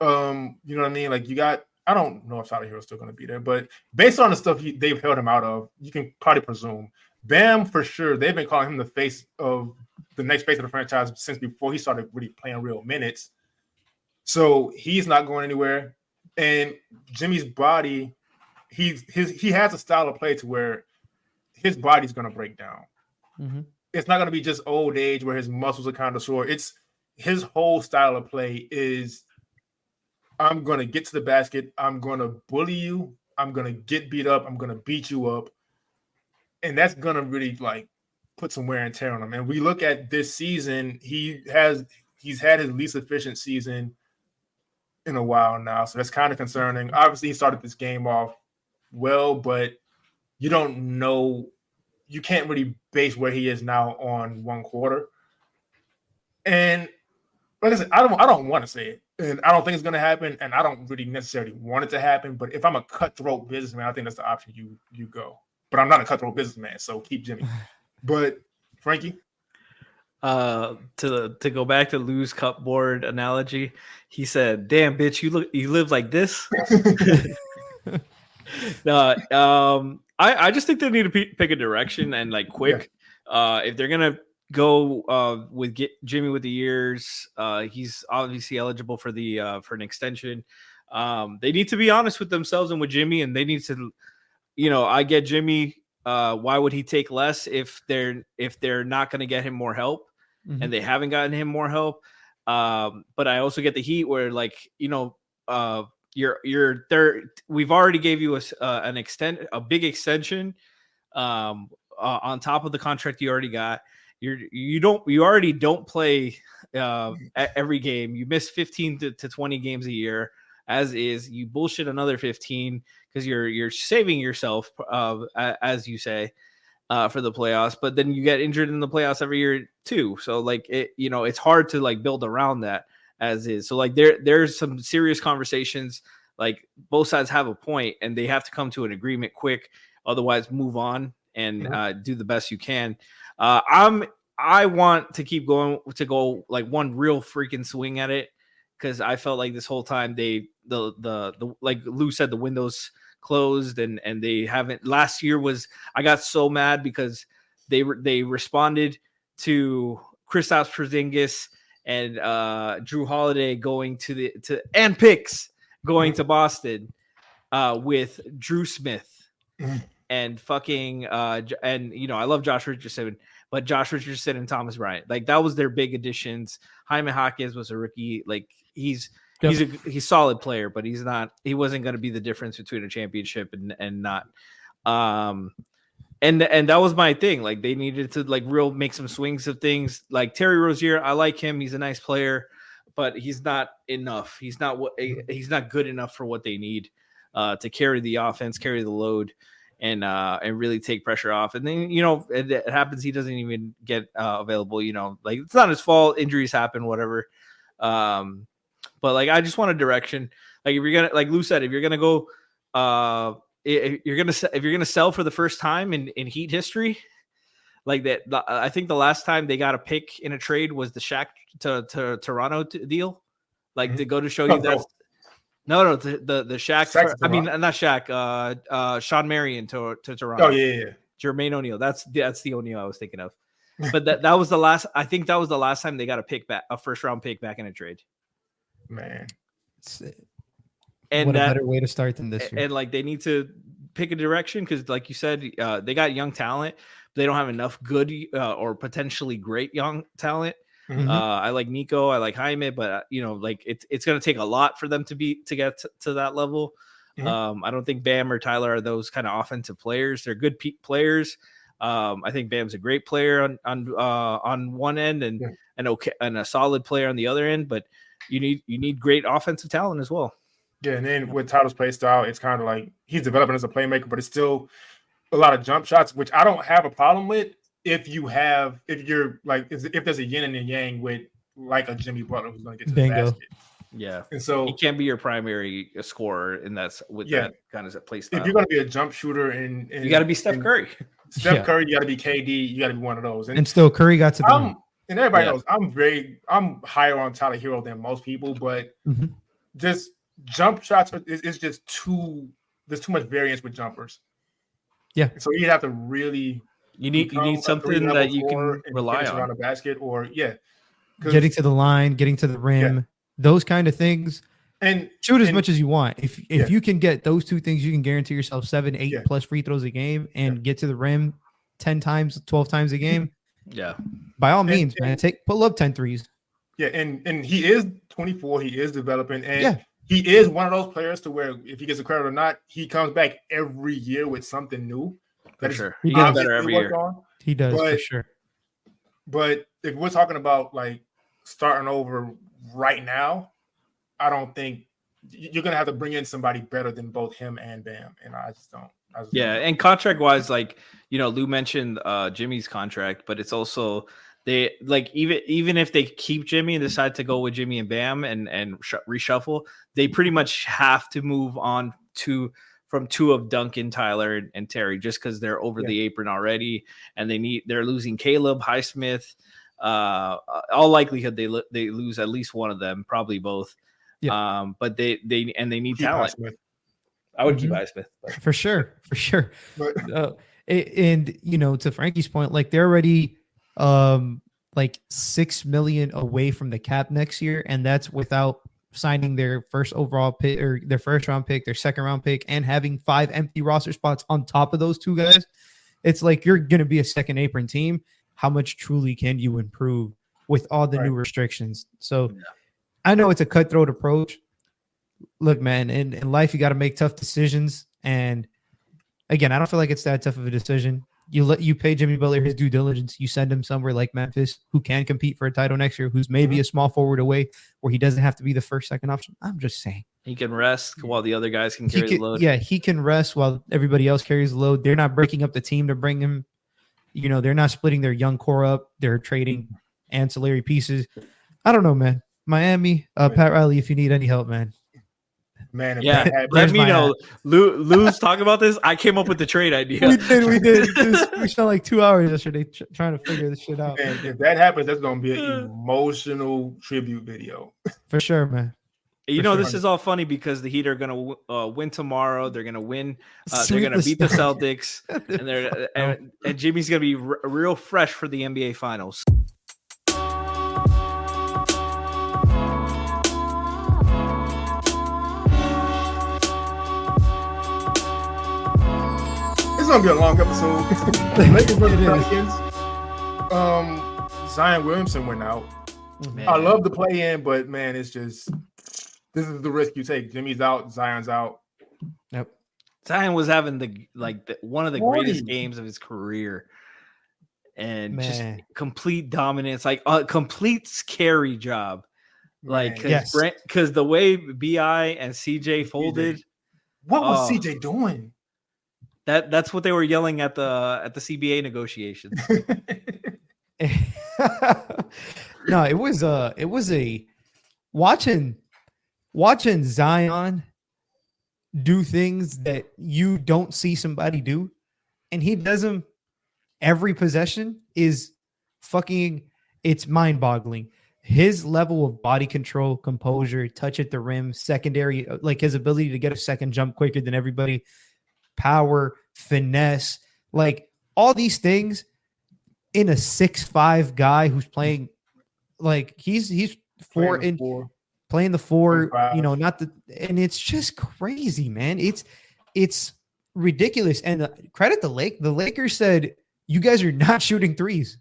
You know what I mean? Like, you got, I don't know if Tyler Hero's still going to be there, but based on the stuff they've held him out of, you can probably presume. Bam, for sure, they've been calling him the face of the next face of the franchise since before he started really playing real minutes. So he's not going anywhere. And Jimmy's body, he has a style of play to where his body's going to break down. Mm-hmm. It's not going to be just old age where his muscles are kind of sore. It's his whole style of play is, I'm going to get to the basket. I'm going to bully you. I'm going to get beat up. I'm going to beat you up. And that's going to really, like, put some wear and tear on him. And we look at this season, he's had his least efficient season in a while now. So that's kind of concerning. Obviously, he started this game off well, but you don't know. You can't really base where he is now on one quarter. And like I said, I don't want to say it. And I don't think it's going to happen, and I don't really necessarily want it to happen. But if I'm a cutthroat businessman, I think that's the option you go. But I'm not a cutthroat businessman, so keep Jimmy. But Frankie, to go back to Lou's cupboard analogy, he said, "Damn, bitch, you live like this." I just think they need to pick a direction and, like, quick. Yeah. If they're gonna go with Jimmy with the years, he's obviously eligible for an extension. They need to be honest with themselves and with Jimmy, and they need to, I get Jimmy. Why would he take less if they're not going to get him more help, mm-hmm. and they haven't gotten him more help? But I also get the Heat where, like, you're there. We've already gave you a big extension on top of the contract you already got. You already don't play every game. You miss 15 to 20 games a year, as is. You bullshit another 15 because you're saving yourself, as you say, for the playoffs. But then you get injured in the playoffs every year too. So, like, it's hard to, like, build around that. as is. So like there's some serious conversations. Like both sides have a point, and they have to come to an agreement quick. Otherwise, move on and do the best you can. I want to keep going to go like one real freaking swing at it, because I felt like this whole time the like Lou said, the windows closed and they haven't. Last year I got so mad because they responded to Kristaps Porzingis and Drew Holiday going and picks going to Boston with Drew Smith and fucking and I love Josh Richardson, but Josh Richardson and Thomas Bryant, like that was their big additions. Jaime Jaquez was a rookie. Like he's a solid player, but he wasn't going to be the difference between a championship and not. And that was my thing. Like they needed to like make some swings of things. Like Terry Rozier, I like him. He's a nice player, but he's not enough. He's not good enough for what they need to carry the offense, carry the load, and really take pressure off. And then it happens. He doesn't even get available. Like it's not his fault. Injuries happen, whatever. But like I just want a direction. Like if you're gonna, like Lou said, if you're gonna go, if you're gonna sell for the first time in Heat history, like that. I think the last time they got a pick in a trade was the Shaq to Toronto deal. Like to go to show you that. No, the Shaq. Not Shaq. Sean Marion to Toronto. Oh yeah. Jermaine O'Neal. That's the O'Neal I was thinking of. But that was the last. I think that was the last time they got a first round pick back in a trade. Man, and what a better way to start than this year. And like they need to pick a direction, because, like you said, they got young talent. But they don't have enough good or potentially great young talent. Mm-hmm. I like Nico, I like Jaime, but like it's going to take a lot for them to get to that level. Mm-hmm. I don't think Bam or Tyler are those kind of offensive players. They're good players. I think Bam's a great player on one end and a solid player on the other end, but you need great offensive talent as well. Yeah, and then with Tyler's play style, it's kind of like he's developing as a playmaker, but it's still a lot of jump shots, which I don't have a problem with. If there's a yin and a yang with like a Jimmy Butler who's going to get to the basket. Yeah. And so he can't be your primary scorer in that kind of play style. If you're going to be a jump shooter and you got to be Steph Curry. Curry, you got to be KD, you got to be one of those. And still Curry got to be. And everybody knows I'm higher on Tyler Hero than most people, but just jump shots is just there's too much variance with jumpers. Yeah. So you have to really you need something that you can rely on around the basket, or getting to the line, getting to the rim, those kind of things. And shoot as much as you want. If you can get those two things, you can guarantee yourself 7, 8 plus free throws a game and get to the rim 10 times, 12 times a game. Yeah. By all means, man, pull up 10 threes. Yeah, and he is 24, he is developing, and he is one of those players to where if he gets a credit or not, he comes back every year with something new. For sure. He gets better every year. He does, for sure. But if we're talking about like starting over right now, I don't think you're going to have to bring in somebody better than both him and Bam. And I just don't. And contract wise, like, Lou mentioned Jimmy's contract, but it's also they like even if they keep Jimmy and decide to go with Jimmy and Bam and reshuffle, they pretty much have to move on from two of Duncan, Tyler, and Terry, just because they're over the apron already, and they're losing Caleb, Highsmith. All likelihood they lose at least one of them, probably both. Yeah. But they need talent. Highsmith. I would keep Highsmith for sure. But, and to Frankie's point, like they're already like $6 million away from the cap next year, and that's without signing their first overall pick or their first round pick, their second round pick, and having 5 empty roster spots on top of those two guys. It's like you're going to be a second apron team. How much truly can you improve with all the new restrictions? So I know it's a cutthroat approach. Look, man, in life, you got to make tough decisions. And again, I don't feel like it's that tough of a decision. You pay Jimmy Butler his due diligence. You send him somewhere like Memphis, who can compete for a title next year, who's maybe a small forward away, where he doesn't have to be the first, second option. I'm just saying. He can rest while the other guys can carry the load. Yeah, he can rest while everybody else carries the load. They're not breaking up the team to bring him. They're not splitting their young core up. They're trading ancillary pieces. I don't know, man. Miami, Pat Riley, if you need any help, man. Man, if Yeah, that happens, let me know. Lou's talk about this. I came up with the trade idea. We did. We spent like 2 hours yesterday trying to figure this shit out. and if that happens, that's gonna be an emotional tribute video. For sure, man. You know, this is all funny because the Heat are going to win tomorrow. They're going to win. They're going to beat the Celtics, and Jimmy's going to be real fresh for the NBA Finals. It's gonna be a long episode. Lakers versus Pelicans. Zion Williamson went out. Man. I love the play in, but man, it's just this is the risk you take. Jimmy's out, Zion's out. Yep. Zion was having one of the greatest games of his career, and just complete dominance, like a complete scary job. Like because the way BI and CJ folded, what was CJ doing? That's what they were yelling at the CBA negotiations. No, it was a watching Zion do things that you don't see somebody do, and he does them every possession is fucking, it's mind-boggling. His level of body control, composure, touch at the rim, secondary, like his ability to get a second jump quicker than everybody, power, finesse, like all these things in a 6'5" guy who's playing like he's playing the four, you know, and it's just crazy, man. It's ridiculous. And credit the Lakers said, you guys are not shooting threes.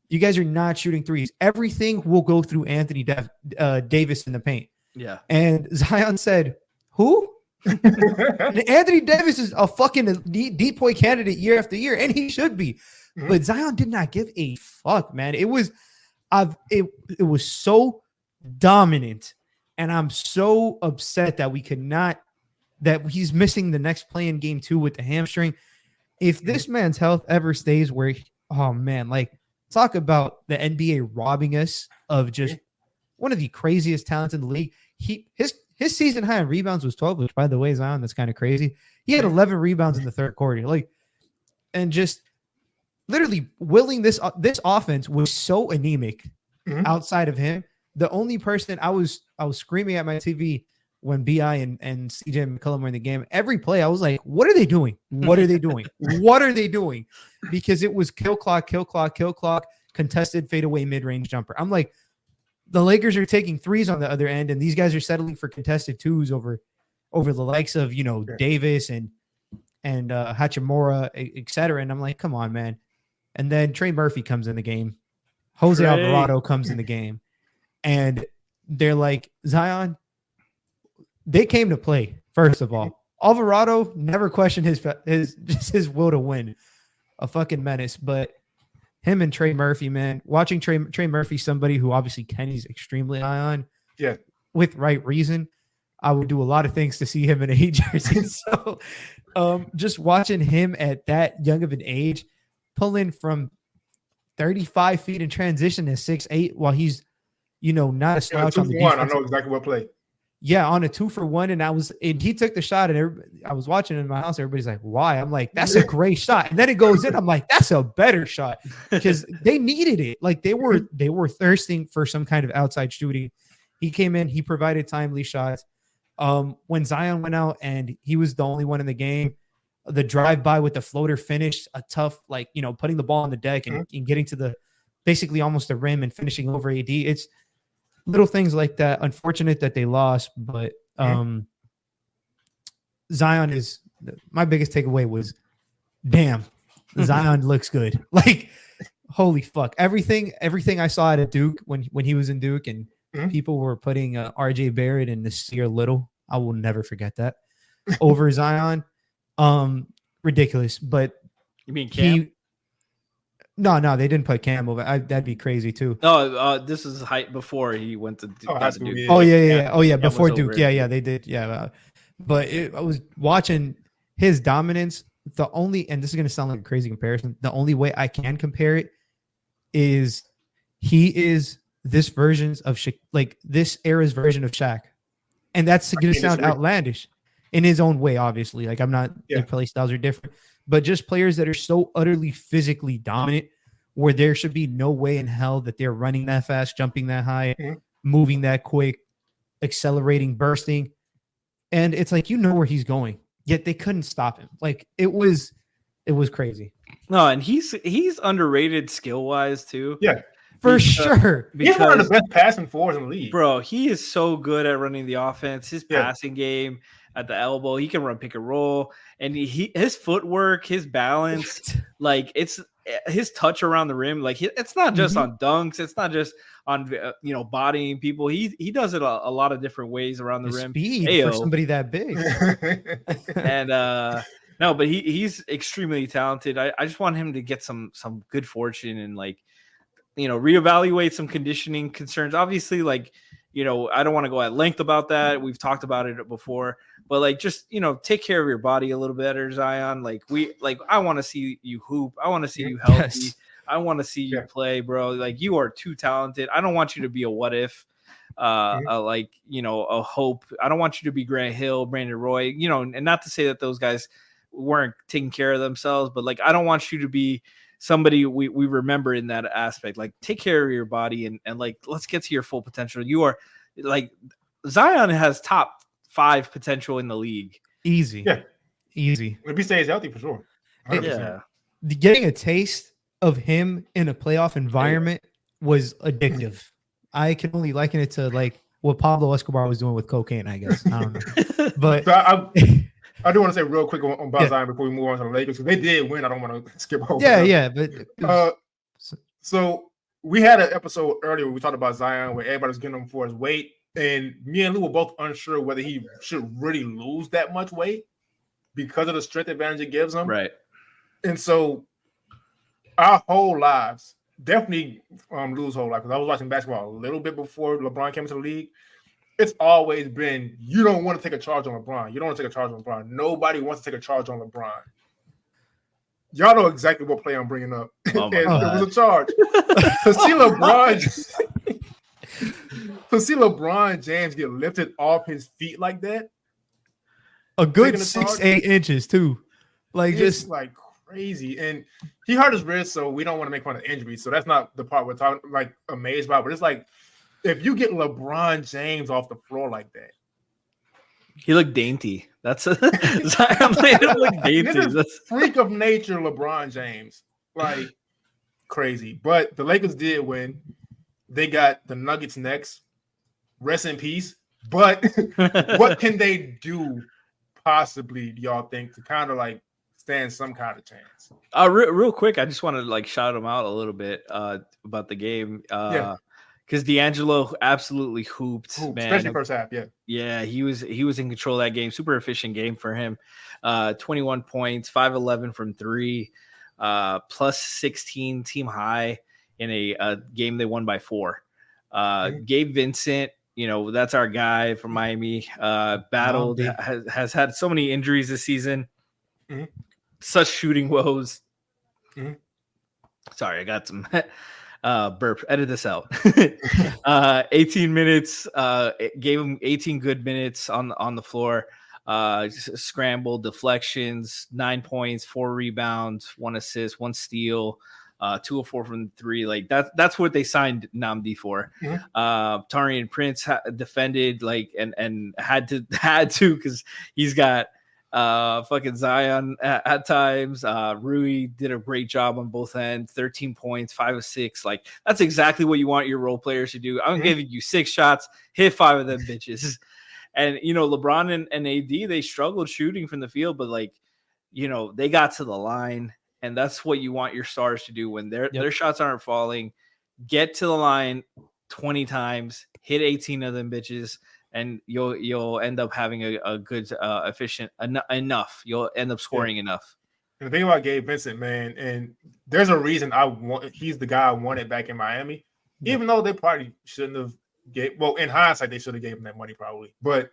You guys are not shooting threes. Everything will go through Anthony Davis in the paint. Yeah. And Zion said, who? Anthony Davis is a fucking depoy candidate year after year, and he should be. But Zion did not give a fuck, man. It was so dominant, and I'm so upset that that he's missing the next play in game 2 with the hamstring. If this man's health ever stays where, oh man, like talk about the NBA robbing us of just one of the craziest talents in the league. His season high in rebounds was 12, which by the way, Zion, that's kind of crazy. He had 11 rebounds in the third quarter, and just literally willing this offense was so anemic outside of him. The only person I was screaming at my TV when BI and CJ McCollum were in the game, every play I was like, what are they doing? What are they doing? What are they doing? Because it was kill clock, contested fadeaway mid-range jumper. I'm like, the Lakers are taking threes on the other end, and these guys are settling for contested twos over the likes of, you know, Davis and Hachimura, et cetera. And I'm like, come on, man. And then Trey Murphy comes in the game. Jose Alvarado comes in the game. And they're like, Zion, they came to play, first of all. Alvarado never questioned his will to win. A fucking menace. But him and Trey Murphy, man, watching Trey Murphy, somebody who obviously Kenny's extremely high on, with right reason, I would do a lot of things to see him in a Heat jersey. So just watching him at that young of an age, pulling from 35 feet in transition at 6'8", while he's, you know, not a slouch on the defense. I know exactly what play. Yeah, on a 2-for-1, and he took the shot, and I was watching in my house. Everybody's like, "Why?" I'm like, "That's a great shot," and then it goes in. I'm like, "That's a better shot," because they needed it. Like they were thirsting for some kind of outside shooting. He came in, he provided timely shots. When Zion went out and he was the only one in the game, the drive by with the floater finish, a tough, like, you know, putting the ball on the deck and getting to the basically almost the rim and finishing over AD. It's little things like that. Unfortunate that they lost, but Zion is my biggest takeaway was, damn, Zion looks good. Like, holy fuck. Everything I saw at Duke when he was in Duke and people were putting RJ Barrett and Nasir Little, I will never forget that, over Zion. Ridiculous. But you mean Cam? No, they didn't put Cam over. That'd be crazy too. No, this is height before he went to Duke. Before Duke. Yeah, they did. Yeah. But I was watching his dominance. And this is going to sound like a crazy comparison, the only way I can compare it is he is this era's version of Shaq. And that's going to sound outlandish in his own way, obviously. Like, I'm not, their play styles are different, but just players that are so utterly physically dominant where there should be no way in hell that they're running that fast, jumping that high, moving that quick, accelerating, bursting. And it's like, you know where he's going, yet they couldn't stop him. Like, it was crazy. No, and he's underrated skill-wise too. Yeah. For sure. He's one of the best passing forwards in the league. Bro, he is so good at running the offense. His passing game at the elbow, he can run pick and roll. And his footwork, his balance, like it's his touch around the rim. Like it's not just on dunks. It's not just on bodying people. He does it a lot of different ways around the rim. Speed for somebody that big. And no, but he's extremely talented. I just want him to get some good fortune and reevaluate some conditioning concerns. Obviously, I don't want to go at length about that. We've talked about it before, but just take care of your body a little better, Zion. I want to see you hoop. I want to see you healthy. Yes. I want to see you play, bro. You are too talented. I don't want you to be a what if, a hope. I don't want you to be Grant Hill, Brandon Roy, and not to say that those guys weren't taking care of themselves, but I don't want you to be somebody we remember in that aspect. Take care of your body and let's get to your full potential. You are Zion has top 5 potential in the league. Easy. If he stays healthy, for sure. 100%. Yeah. Getting a taste of him in a playoff environment was addictive. I can only liken it to what Pablo Escobar was doing with cocaine, I guess. I don't know. But I do want to say real quick about Zion before we move on to the Lakers, because they did win. I don't want to skip over. But so we had an episode earlier where we talked about Zion where everybody was getting him for his weight, and me and Lou were both unsure whether he should really lose that much weight because of the strength advantage it gives him. Right. And so our whole lives, definitely Lou's whole life, because I was watching basketball a little bit before LeBron came into the league. It's always been, you don't want to take a charge on LeBron. You don't want to take a charge on LeBron. Nobody wants to take a charge on LeBron. Y'all know exactly what play I'm bringing up. Oh and it was a charge. To see LeBron James get lifted off his feet like that. A good 6-8 inches too. Just crazy. And he hurt his wrist, so we don't want to make fun of injuries. So that's not the part we're talking amazed by. But it's if you get LeBron James off the floor like that, he looked dainty. That's Zion made him look dainty. That's freak of nature, LeBron James, crazy. But the Lakers did win. They got the Nuggets next. Rest in peace. But what can they do, possibly, do y'all think, to kind of stand some kind of chance? Real quick, I just want to shout him out a little bit about the game. Because D'Angelo absolutely hooped, man. Especially first half, Yeah, he was in control of that game. Super efficient game for him. 21 points, 5-11 from 3, plus 16 team high in a game they won by 4. Gabe Vincent, that's our guy from Miami. Battled, has had so many injuries this season. Such shooting woes. Sorry, I got some burp. Edit this out. 18 minutes. Gave him 18 good minutes on the floor. Scrambled, deflections, 9 points, 4 rebounds, 1 assist, 1 steal, 2 of 4 from 3. That's what they signed Nnamdi for. Taurean Prince defended and had to because he's got fucking Zion at times. Rui did a great job on both ends. 13 points, 5 of 6. That's exactly what you want your role players to do. I'm giving you 6 shots, hit 5 of them bitches. And LeBron and AD, they struggled shooting from the field, but they got to the line, and that's what you want your stars to do when their shots aren't falling. Get to the line 20 times, hit 18 of them bitches. And you'll end up having a good, efficient enough. You'll end up scoring enough. And the thing about Gabe Vincent, man, and there's a reason he's the guy I wanted back in Miami, even though they probably shouldn't have in hindsight, they should have gave him that money probably. But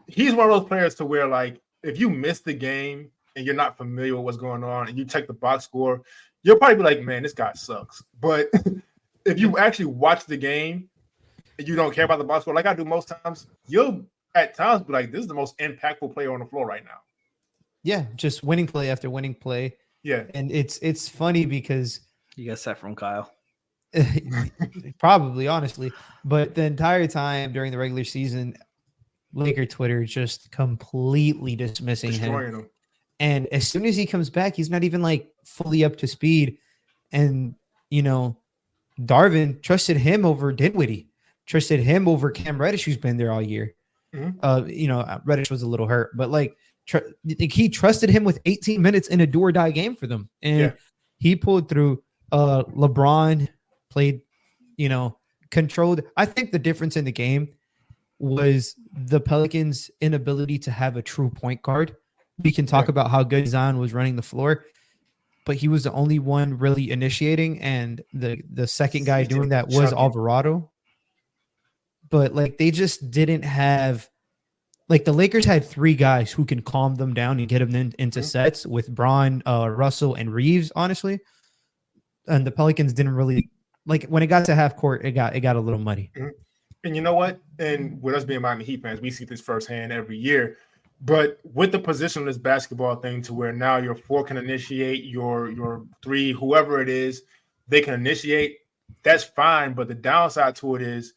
he's one of those players to where, if you miss the game and you're not familiar with what's going on and you check the box score, you'll probably be like, man, this guy sucks. But if you actually watch the game and you don't care about the basketball, like I do most times, you'll at times be like, this is the most impactful player on the floor right now. Yeah, just winning play after winning play. Yeah. And it's funny because you got that from Kyle. Probably, honestly. But the entire time during the regular season, Laker Twitter just completely dismissing him. And as soon as he comes back, he's not even like fully up to speed. And, you know, Darvin trusted him over Dinwiddie, trusted him over Cam Reddish, who's been there all year. Mm-hmm. You know, Reddish was a little hurt, but like he trusted him with 18 minutes in a do or die game for them. And he pulled through. LeBron played, you know, controlled. I think the difference in the game was the Pelicans' inability to have a true point guard. We can talk about how good Zion was running the floor, but he was the only one really initiating, and the second guy doing that was Alvarado. But like they just didn't have, like the Lakers had three guys who can calm them down and get them into sets with Braun, Russell, and Reeves, honestly. And the Pelicans didn't really, like when it got to half court, it got a little muddy. And you know what? And with us being Miami Heat fans, we see this firsthand every year. But with the positionless basketball thing, to where now your four can initiate, your three, whoever it is, they can initiate. That's fine. But the downside to it is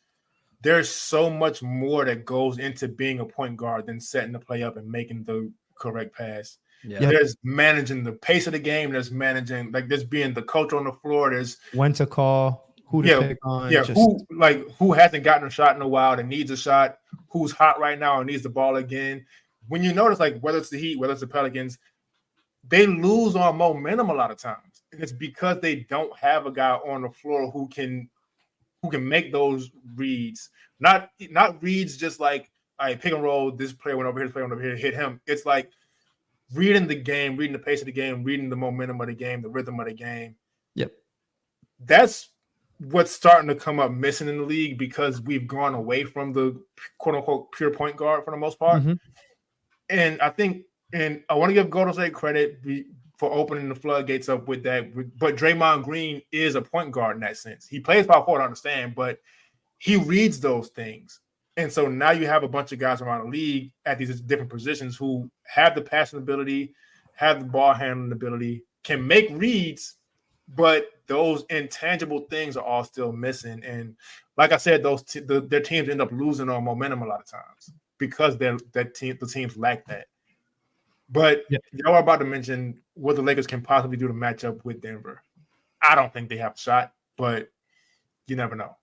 there's so much more that goes into being a point guard than setting the play up and making the correct pass. Yeah. There's managing the pace of the game. There's managing, like, there's being the coach on the floor. There's when to call, who to pick on. Yeah, who hasn't gotten a shot in a while that needs a shot, who's hot right now and needs the ball again. When you notice, like, whether it's the Heat, whether it's the Pelicans, they lose on momentum a lot of times. And it's because they don't have a guy on the floor who can make those reads. Not reads just like, all right, pick and roll, this player went over here, this player went over here, hit him. It's like reading the game, reading the pace of the game, reading the momentum of the game, the rhythm of the game. Yep. That's what's starting to come up missing in the league because we've gone away from the quote-unquote pure point guard for the most part. Mm-hmm. And I think, and I want to give Golden State credit for opening the floodgates up with that. But Draymond Green is a point guard in that sense. He plays power forward, I understand, but he reads those things. And so now you have a bunch of guys around the league at these different positions who have the passing ability, have the ball handling ability, can make reads, but those intangible things are all still missing. And like I said, their teams end up losing on momentum a lot of times because the teams lack that. But y'all are about to mention what the Lakers can possibly do to match up with Denver. I don't think they have a shot, but you never know.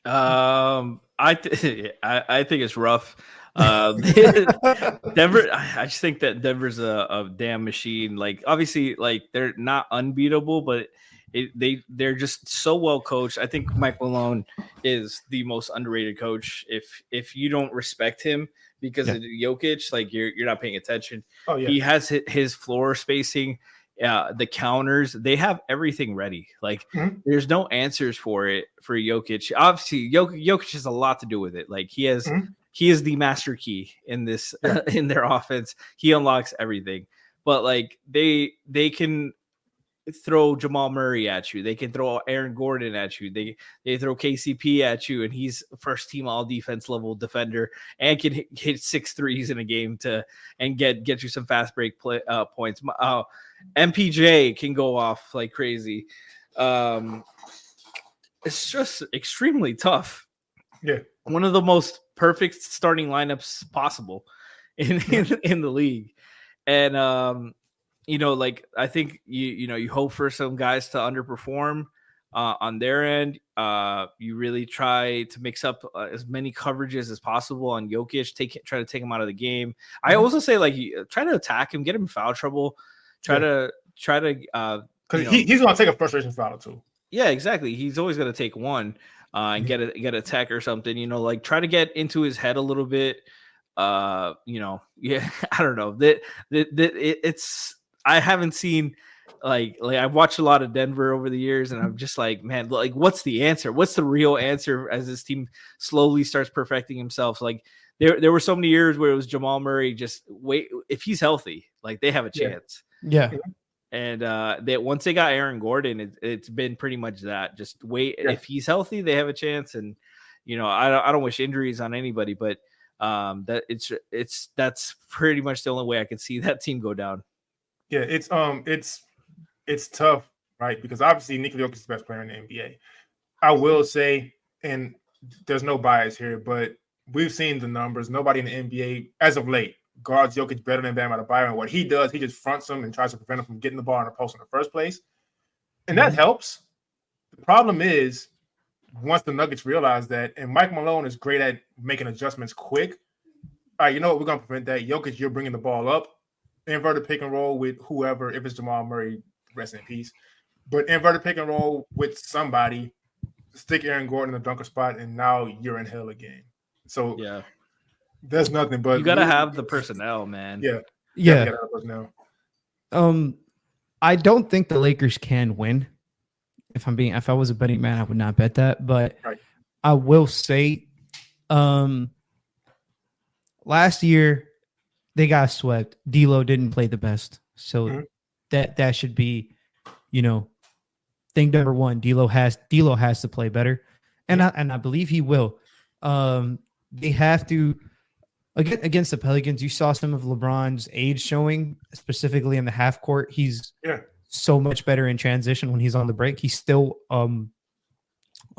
I think it's rough. Denver, I just think that Denver's a damn machine. Like, obviously, like they're not unbeatable, but they're just so well coached. I think Mike Malone is the most underrated coach. If you don't respect him because of Jokic, like you're not paying attention. Oh yeah, he has his floor spacing. The counters, they have everything ready. Like there's no answers for Jokic. Obviously, Jokic has a lot to do with it. Like he is the master key in this in their offense. He unlocks everything. But like they can throw Jamal Murray at you. They can throw Aaron Gordon at you. They throw KCP at you, and he's first team all defense level defender and can hit 6 threes in a game and get you some fast break points. MPJ can go off like crazy. It's just extremely tough. Yeah. One of the most perfect starting lineups possible in the league. And like I think you hope for some guys to underperform on their end. You really try to mix up as many coverages as possible on Jokic. Try to take him out of the game. I also say like try to attack him, get him in foul trouble. Try to because he's going to take a frustration foul too. Yeah, exactly. He's always going to take one and get a tech or something. Like try to get into his head a little bit. I don't know it's. I haven't seen like I've watched a lot of Denver over the years, and I'm just like, man, like what's the answer? What's the real answer as this team slowly starts perfecting himself? Like there were so many years where it was Jamal Murray. Just wait, if he's healthy, like they have a chance. Yeah. And that once they got Aaron Gordon, it's been pretty much that. Just wait. Yeah. If he's healthy, they have a chance. And I don't wish injuries on anybody, but that's pretty much the only way I can see that team go down. Yeah, it's tough, right? Because obviously Nikola Jokic is the best player in the NBA. I will say, and there's no bias here, but we've seen the numbers. Nobody in the NBA, as of late, guards Jokic better than Bam Adebayo. And what he does, he just fronts him and tries to prevent him from getting the ball in the post in the first place. And that helps. The problem is, once the Nuggets realize that, and Mike Malone is great at making adjustments quick. All right, you know what? We're going to prevent that. Jokic, you're bringing the ball up. Inverted pick and roll with whoever. If it's Jamal Murray, rest in peace. But inverted pick and roll with somebody. Stick Aaron Gordon in the dunker spot, and now you're in hell again. So yeah. There's nothing but you gotta have the personnel, man. Yeah. I don't think the Lakers can win. If I was a betting man, I would not bet that. But right. I will say, last year they got swept. D'Lo didn't play the best, so that should be, thing number one. D'Lo has to play better, and I believe he will. They have to. Against the Pelicans, you saw some of LeBron's age showing, specifically in the half court. He's so much better in transition when he's on the break. He's still a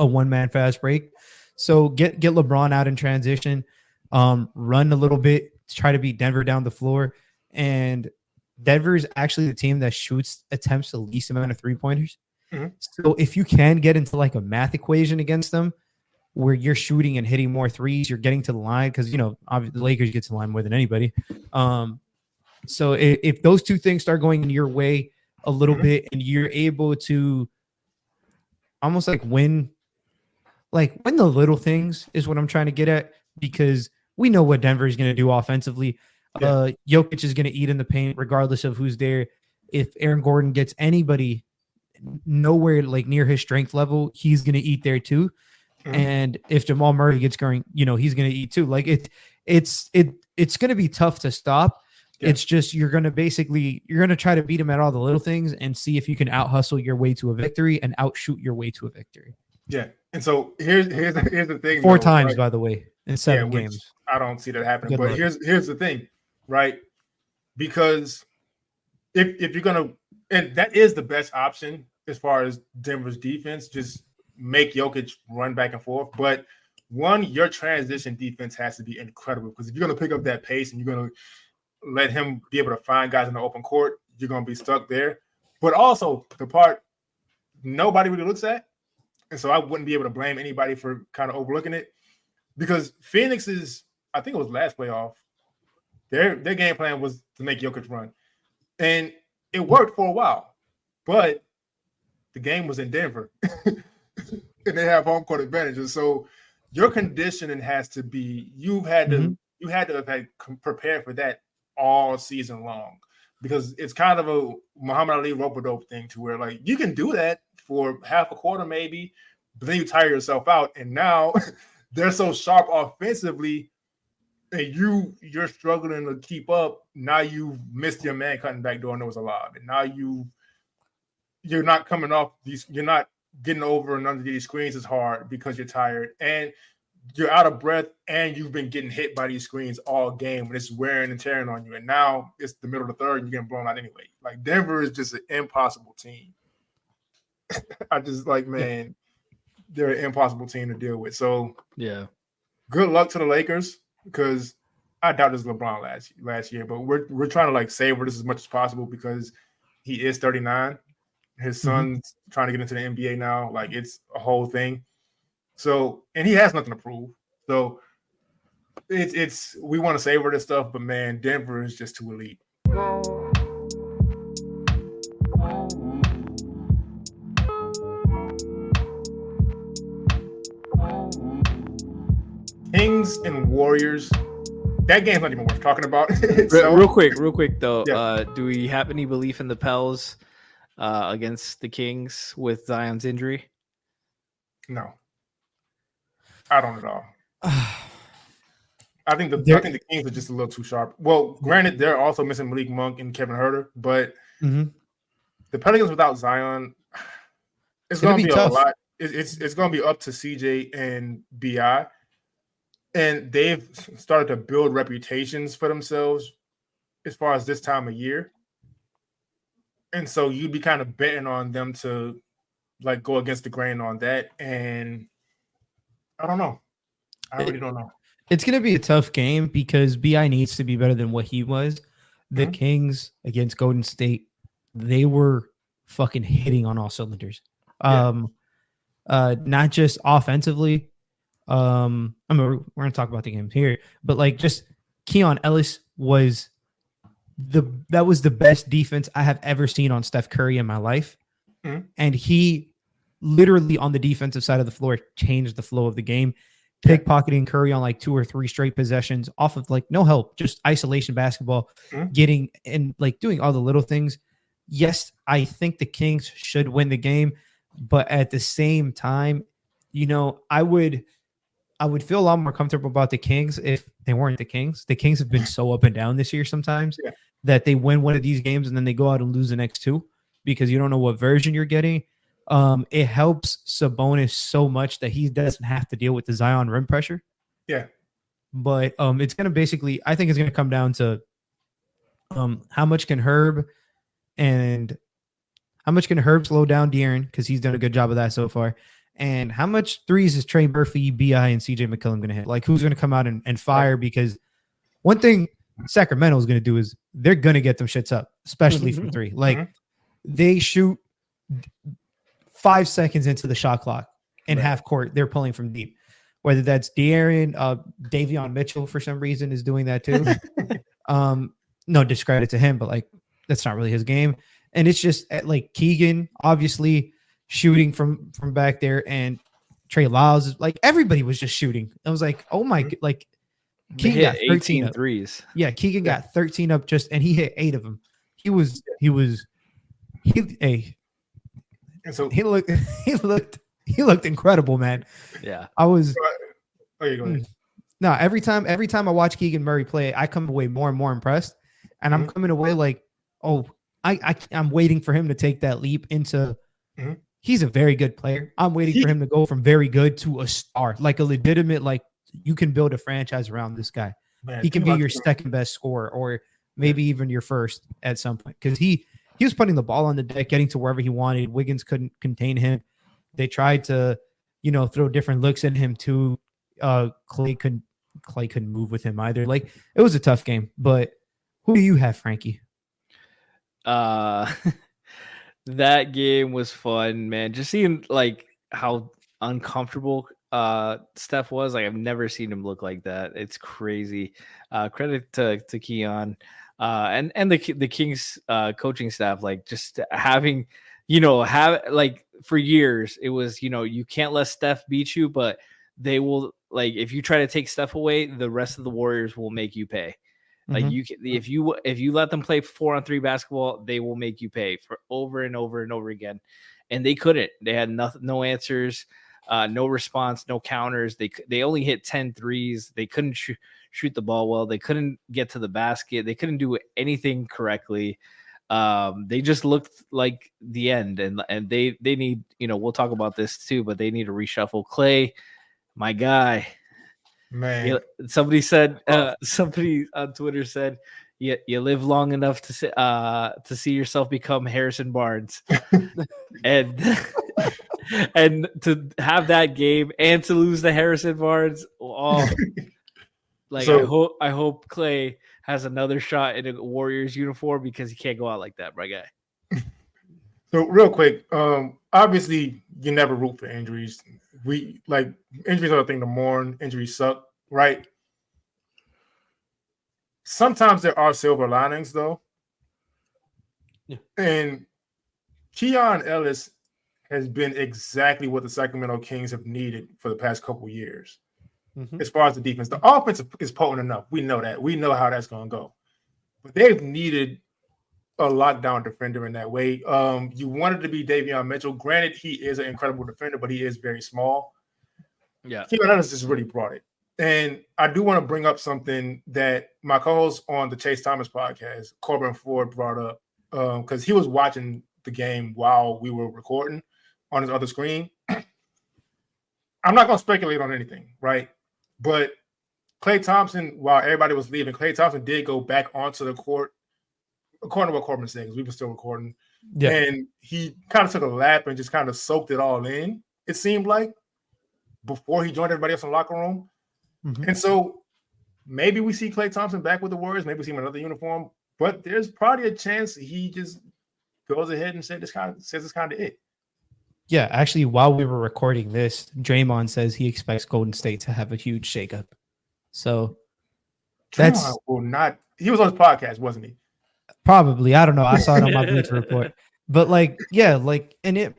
one-man fast break. So get LeBron out in transition, run a little bit, try to beat Denver down the floor. And Denver is actually the team that attempts the least amount of three-pointers. So if you can get into like a math equation against them, where you're shooting and hitting more threes, you're getting to the line because, obviously the Lakers get to the line more than anybody. So if those two things start going in your way a little bit and you're able to almost like win the little things is what I'm trying to get at, because we know what Denver is going to do offensively. Jokic is going to eat in the paint regardless of who's there. If Aaron Gordon gets anybody nowhere like near his strength level, he's going to eat there too. And if Jamal Murray gets going, he's going to eat too. Like it's going to be tough to stop. Yeah. It's just you're going to try to beat him at all the little things and see if you can out hustle your way to a victory and outshoot your way to a victory. Yeah. And so here's the thing. 4 times, right? By the way, in 7 games. I don't see that happening. But here's the thing, right? Because if you're going to, and that is the best option as far as Denver's defense, just make Jokic run back and forth. But one, your transition defense has to be incredible, because if you're going to pick up that pace and you're going to let him be able to find guys in the open court, you're going to be stuck there. But also the part nobody really looks at, and so I wouldn't be able to blame anybody for kind of overlooking it, because Phoenix is, I think it was last playoff, their game plan was to make Jokic run. And it worked for a while, but the game was in Denver. And they have home court advantages. So your conditioning has to be, you had to have had prepared for that all season long, because it's kind of a Muhammad Ali rope-a-dope thing, to where like you can do that for half a quarter maybe, but then you tire yourself out. And now they're so sharp offensively and you're struggling to keep up. Now you missed your man cutting back door and it was alive. And now you're not coming off these, you're not getting over and under these screens as hard because you're tired and you're out of breath, and you've been getting hit by these screens all game and it's wearing and tearing on you. And now it's the middle of the third and you're getting blown out anyway. Like Denver is just an impossible team. I just man, they're an impossible team to deal with. So good luck to the Lakers, because I doubt this LeBron last year, but we're trying to savor this as much as possible, because he is 39. His son's trying to get into the NBA now. It's a whole thing. So, and he has nothing to prove. So it's we want to savor this stuff, but man, Denver is just too elite. Kings and Warriors. That game's not even worth talking about. Real quick though. Do we have any belief in the Pels against the Kings with Zion's injury? No, I don't at all. I think the Kings are just a little too sharp. Well, granted, they're also missing Malik Monk and Kevin Huerter, but the Pelicans without Zion, it's going to be a lot. It's going to be up to CJ and BI. And they've started to build reputations for themselves as far as this time of year. And so you'd be kind of betting on them to like go against the grain on that. And I don't know. I really don't know. It's going to be a tough game because BI needs to be better than what he was. The Kings against Golden State, they were fucking hitting on all cylinders. Not just offensively. We're going to talk about the game here, but like just Keon Ellis was the best defense I have ever seen on Steph Curry in my life. And he literally on the defensive side of the floor changed the flow of the game, pickpocketing Curry on like 2 or 3 straight possessions off of like no help, just isolation basketball, getting and like doing all the little things. Yes, I think the Kings should win the game, but at the same time, you know, I would feel a lot more comfortable about the Kings if they weren't the Kings. The Kings have been so up and down this year sometimes that they win one of these games and then they go out and lose the next 2 because you don't know what version you're getting. It helps Sabonis so much that he doesn't have to deal with the Zion rim pressure. Yeah. But it's going to basically, I think it's going to come down to how much can Herb slow down De'Aaron, because he's done a good job of that so far. And how much threes is Trey Murphy, BI, and CJ McCollum going to hit? Like, who's going to come out and fire? Because one thing Sacramento is going to do is they're going to get them shits up, especially from 3. Like, they shoot 5 seconds into the shot clock in half court. They're pulling from deep. Whether that's De'Aaron, Davion Mitchell for some reason is doing that too. No discredit to him, but like that's not really his game. And it's just like Keegan, obviously shooting from back there, and Trey Lyles is like everybody was just shooting. I was like, oh my, like Keegan got 13 threes. Yeah, Keegan got 13 up and he hit 8 of them. He looked incredible, man. Yeah. I was go ahead. No, every time I watch Keegan Murray play, I come away more and more impressed. And I'm coming away like, oh, I'm waiting for him to take that leap into he's a very good player. I'm waiting for him to go from very good to a star, like a legitimate, like you can build a franchise around this guy. Man, he can be your second best scorer or maybe even your first at some point. Because he was putting the ball on the deck, getting to wherever he wanted. Wiggins couldn't contain him. They tried to, throw different looks at him too. Clay couldn't move with him either. Like it was a tough game. But who do you have, Frankie? That game was fun, man. Just seeing like how uncomfortable Steph was. Like I've never seen him look like that. It's crazy. Credit to Keon. And the Kings coaching staff, like just having, for years it was, you can't let Steph beat you, but they will, like, if you try to take Steph away, the rest of the Warriors will make you pay. Like you can, if you let them play 4-on-3 basketball, they will make you pay for over and over and over again. And they couldn't. They had no answers, no response, no counters. They only hit 10 threes. They couldn't shoot the ball well. They couldn't get to the basket. They couldn't do anything correctly. They just looked like the end. And they need, we'll talk about this too, but they need to reshuffle. Clay, my guy. Man, somebody on Twitter said, you live long enough to see yourself become Harrison Barnes. and to have that game and to lose to Harrison Barnes. Oh, like I hope Clay has another shot in a Warriors uniform because he can't go out like that, my guy. So real quick, obviously you never root for injuries. Injuries are a thing to mourn. Injuries suck, right? Sometimes there are silver linings, though. Yeah. And Keon Ellis has been exactly what the Sacramento Kings have needed for the past couple years. As far as the defense, the offense is potent enough. We know that. We know how that's going to go. But they've needed a lockdown defender in that way. You wanted to be Davion Mitchell. Granted, he is an incredible defender, but he is very small. Yeah. Keon Ellis just really brought it. And I do want to bring up something that my co-host on the Chase Thomas podcast, Corbin Ford, brought up because he was watching the game while we were recording on his other screen. I'm not going to speculate on anything, right? But Klay Thompson, while everybody was leaving, Klay Thompson did go back onto the court, according to what Corbin said, because we were still recording. Yeah. And he kind of took a lap and just kind of soaked it all in, it seemed like, before he joined everybody else in the locker room. Mm-hmm. And so maybe we see Klay Thompson back with the Warriors. Maybe we see him in another uniform. But there's probably a chance he just goes ahead and says it's kind of it. Yeah, actually, while we were recording this, Draymond says he expects Golden State to have a huge shakeup. So Draymond will not. He was on his podcast, wasn't he? Probably. I don't know. I saw it on my Bleacher Report. But and it,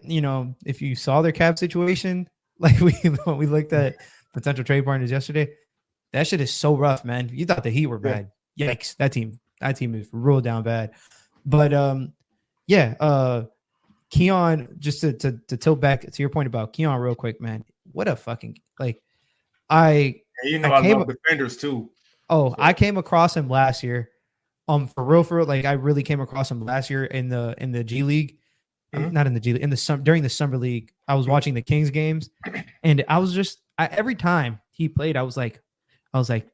if you saw their cap situation, like we looked at potential trade partners yesterday, that shit is so rough, man. You thought the Heat were bad. Yeah. Yikes. That team is real down bad. But Keon, just to tilt back to your point about Keon real quick, man. What a fucking I love defenders too. Oh, so. I came across him last year. For real, I really came across him last year in the G League. Mm-hmm. Not in the G League, during the summer league. I was watching the Kings games, and I was just every time he played, I was like,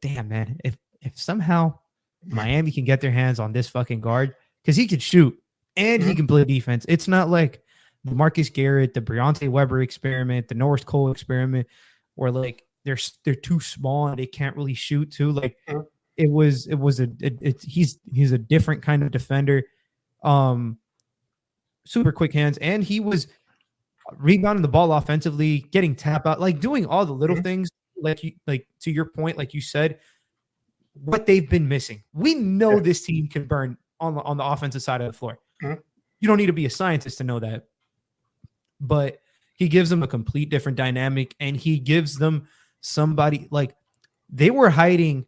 damn, man, if somehow Miami can get their hands on this fucking guard, because he can shoot and he can play defense. It's not like the Marcus Garrett, the Briante Weber experiment, the Norris Cole experiment, where they're too small and they can't really shoot too. He's a different kind of defender. Super quick hands, and he was rebounding the ball offensively, getting tap out, doing all the little things, to your point, like you said, what they've been missing. We know this team can burn on the offensive side of the floor. You don't need to be a scientist to know that. But he gives them a complete different dynamic, and he gives them somebody they were hiding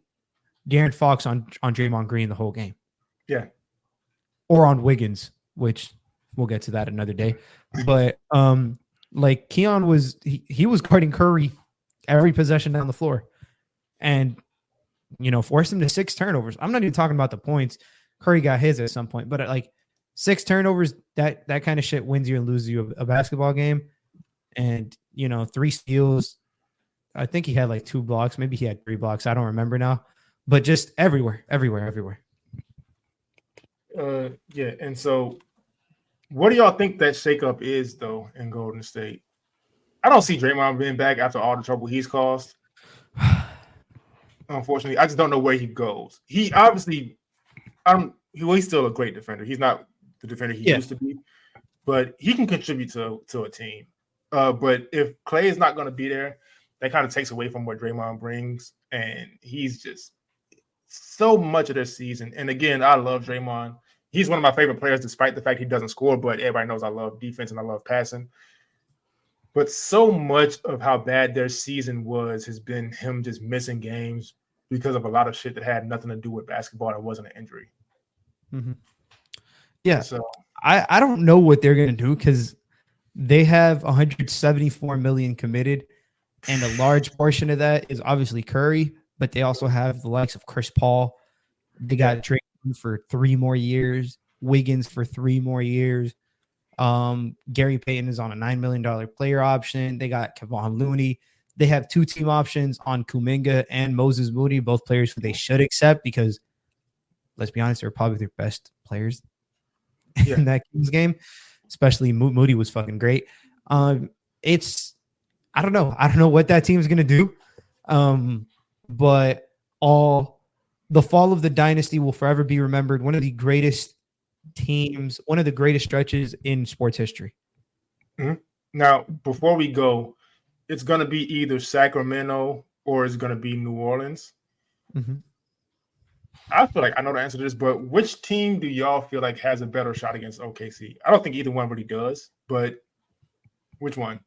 De'Aaron Fox on Draymond Green the whole game. Yeah. Or on Wiggins, which we'll get to that another day. But Keon was he was guarding Curry every possession down the floor, and forced him to 6 turnovers. I'm not even talking about the points. Curry got his at some point, but 6 turnovers, that kind of shit wins you and loses you a basketball game. And 3 steals. I think he had 2 blocks. Maybe he had 3 blocks. I don't remember now. But just everywhere. Yeah. And so what do y'all think that shakeup is, though, in Golden State? I don't see Draymond being back after all the trouble he's caused. Unfortunately, I just don't know where he goes. He obviously, he's still a great defender. He's not the defender he used to be, but he can contribute to a team. But if Klay is not going to be there, that kind of takes away from what Draymond brings, and he's just so much of this season. And again, I love Draymond. He's one of my favorite players, despite the fact he doesn't score, but everybody knows I love defense and I love passing. But so much of how bad their season has been him just missing games because of a lot of shit that had nothing to do with basketball and wasn't an injury. Mm-hmm. Yeah. So I don't know what they're going to do, because they have 174 million committed, and a large portion of that is obviously Curry, but they also have the likes of Chris Paul. They got Drake for 3 more years, Wiggins for 3 more years. Gary Payton is on a $9 million player option. They got Kevon Looney. They have 2 team options on Kuminga and Moses Moody, both players who they should accept, because let's be honest, they're probably their best players in that Kings game. Especially Moody was fucking great. I don't know. I don't know what that team's gonna do. But the fall of the dynasty will forever be remembered. One of the greatest teams, one of the greatest stretches in sports history. Mm-hmm. Now, before we go, it's gonna be either Sacramento or it's gonna be New Orleans. Mm-hmm. I feel like I know the answer to this, but which team do y'all feel like has a better shot against OKC? I don't think either one really does, but which one?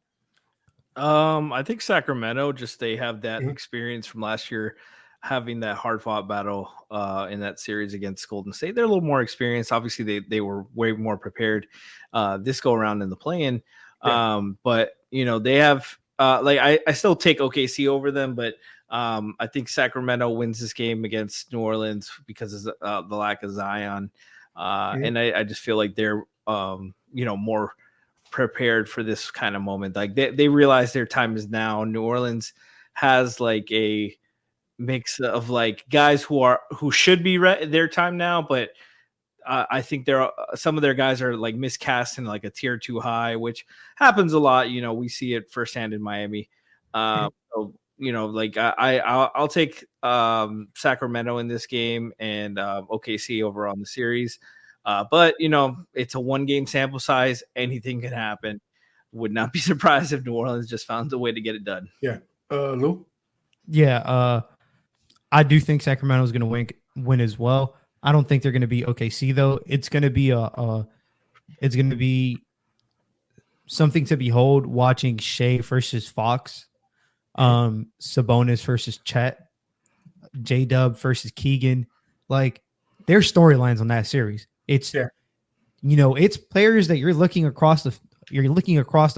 I think Sacramento, just they have that experience from last year, having that hard-fought battle in that series against Golden State. They're a little more experienced. Obviously, they were way more prepared this go-around in the play-in. But, they have I still take OKC over them, but I think Sacramento wins this game against New Orleans because of the lack of Zion. And I just feel like they're more prepared for this kind of moment. Like they realize their time is now. New Orleans has like a mix of like guys who should be their time now, but I think some of their guys are like miscast in like a tier 2 high, which happens a lot. We see it firsthand in Miami. So, like I'll take Sacramento in this game and OKC over on the series. But it's a 1-game sample size. Anything can happen. Would not be surprised if New Orleans just found a way to get it done. Yeah. Lou? Yeah. I do think Sacramento is going to win as well. I don't think they're going to be OKC though. It's going to be something to behold watching Shea versus Fox, Sabonis versus Chet, J-Dub versus Keegan. Like their storylines on that series. It's it's players that you're looking across the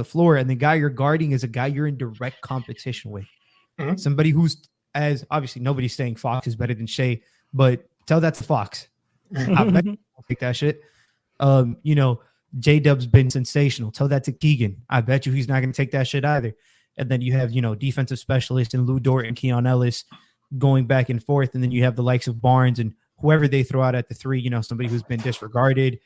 floor, and the guy you're guarding is a guy you're in direct competition with. Mm-hmm. Somebody who's, as obviously nobody's saying Fox is better than Shea, but tell that to Fox. I bet you won't take that shit. J-Dub's been sensational. Tell that to Keegan. I bet you he's not going to take that shit either. And then you have, defensive specialists and Lou Dort and Keon Ellis going back and forth. And then you have the likes of Barnes and whoever they throw out at the 3, somebody who's been disregarded,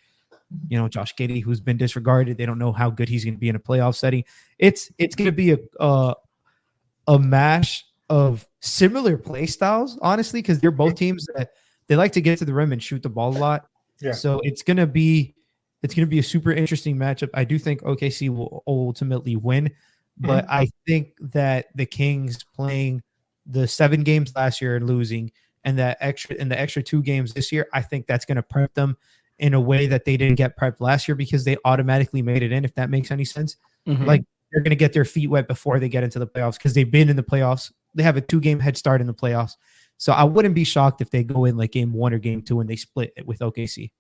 Josh Giddey, who's been disregarded. They don't know how good he's going to be in a playoff setting. It's going to be a mash of similar play styles, honestly, because they're both teams that they like to get to the rim and shoot the ball a lot. Yeah. So it's gonna be a super interesting matchup. I do think OKC will ultimately win, but I think that the Kings playing the 7 games last year and losing, and the extra 2 games this year, I think that's gonna prep them in a way that they didn't get prepped last year because they automatically made it in. If that makes any sense, like they're gonna get their feet wet before they get into the playoffs because they've been in the playoffs. They have a 2-game head start in the playoffs. So I wouldn't be shocked if they go in like game 1 or game 2 and they split it with OKC.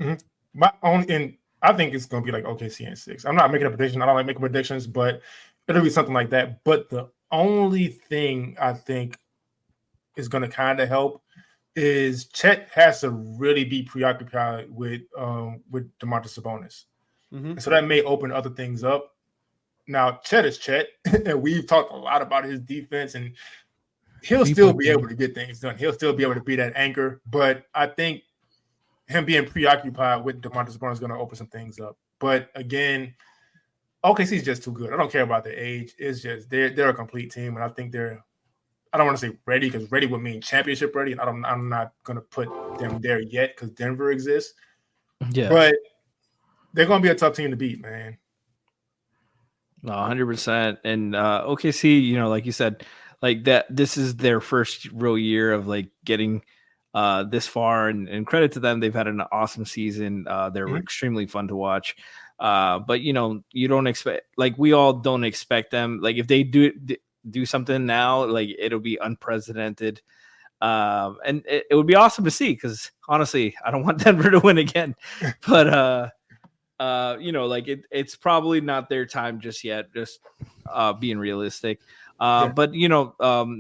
And I think it's going to be like OKC in 6. I'm not making a prediction. I don't like making predictions, but it'll be something like that. But the only thing I think is going to kind of help is Chet has to really be preoccupied with DeMontis Sabonis. And so that may open other things up. Now, Chet is Chet, and we've talked a lot about his defense, and he'll still be able to get things done. He'll still be able to be that anchor, but I think him being preoccupied with DeMontis Sabonis is going to open some things up. But again, OKC is just too good. I don't care about their age. It's just they're a complete team, and I think I don't want to say ready because ready would mean championship ready, and I'm not going to put them there yet because Denver exists. Yeah, but they're going to be a tough team to beat, man. No, 100%. And OKC, like you said, like that, this is their first real year of like getting this far, and credit to them. They've had an awesome season. They're extremely fun to watch. But you don't expect, like we all don't expect them. Like if they do something now, like it'll be unprecedented. And it would be awesome to see because honestly, I don't want Denver to win again. But like it's probably not their time just yet. Just being realistic. But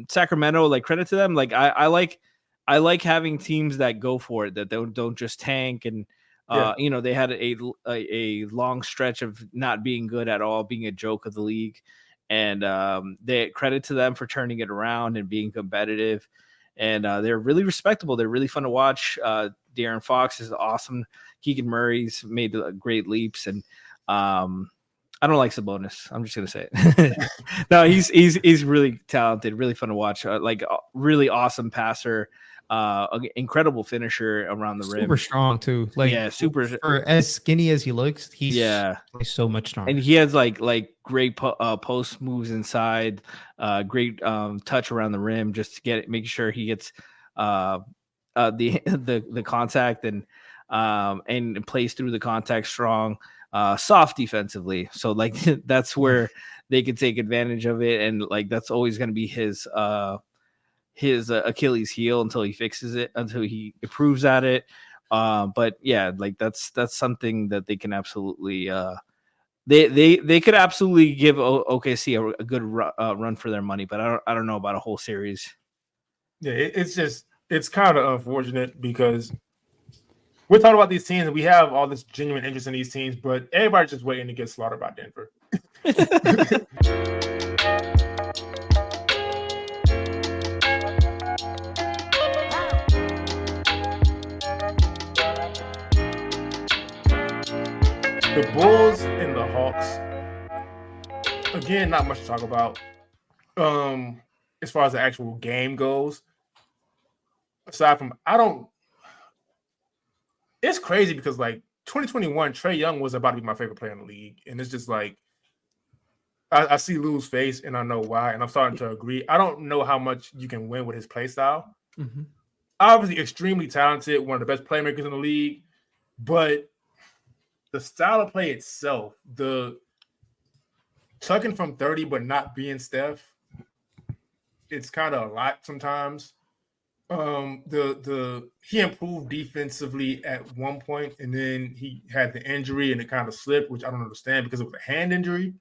Sacramento, like credit to them. Like I like having teams that go for it, that don't just tank. And they had a long stretch of not being good at all, being a joke of the league. And they credit to them for turning it around and being competitive. And they're really respectable. They're really fun to watch. De'Aaron Fox is awesome. Keegan Murray's made great leaps, and I don't like Sabonis. I'm just gonna say it. No, he's really talented, really fun to watch. Like really awesome passer, incredible finisher around the rim. Super strong too. Like super. For as skinny as he looks, he's so much stronger. And he has like great post moves inside, great touch around the rim, just to making sure he gets the contact and plays through the contact strong, soft defensively. So like that's where they can take advantage of it, and like that's always going to be his Achilles heel until he fixes it, until he improves at it. But yeah, like that's something that they can absolutely they could absolutely give OKC a good run for their money. But I don't know about a whole series. Yeah, it's kind of unfortunate because we're talking about these teams, and we have all this genuine interest in these teams, but everybody's just waiting to get slaughtered by Denver. The Bulls and the Hawks, again, not much to talk about. As far as the actual game goes, aside from it's crazy because like 2021, Trae Young was about to be my favorite player in the league, and it's just like I see Lou's face, and I know why, and I'm starting to agree. I don't know how much you can win with his play style. Mm-hmm. Obviously, extremely talented, one of the best playmakers in the league, but the style of play itself, the chucking from 30 but not being Steph, it's kind of a lot sometimes. He improved defensively at one point, and then he had the injury and it kind of slipped, which I don't understand because it was a hand injury.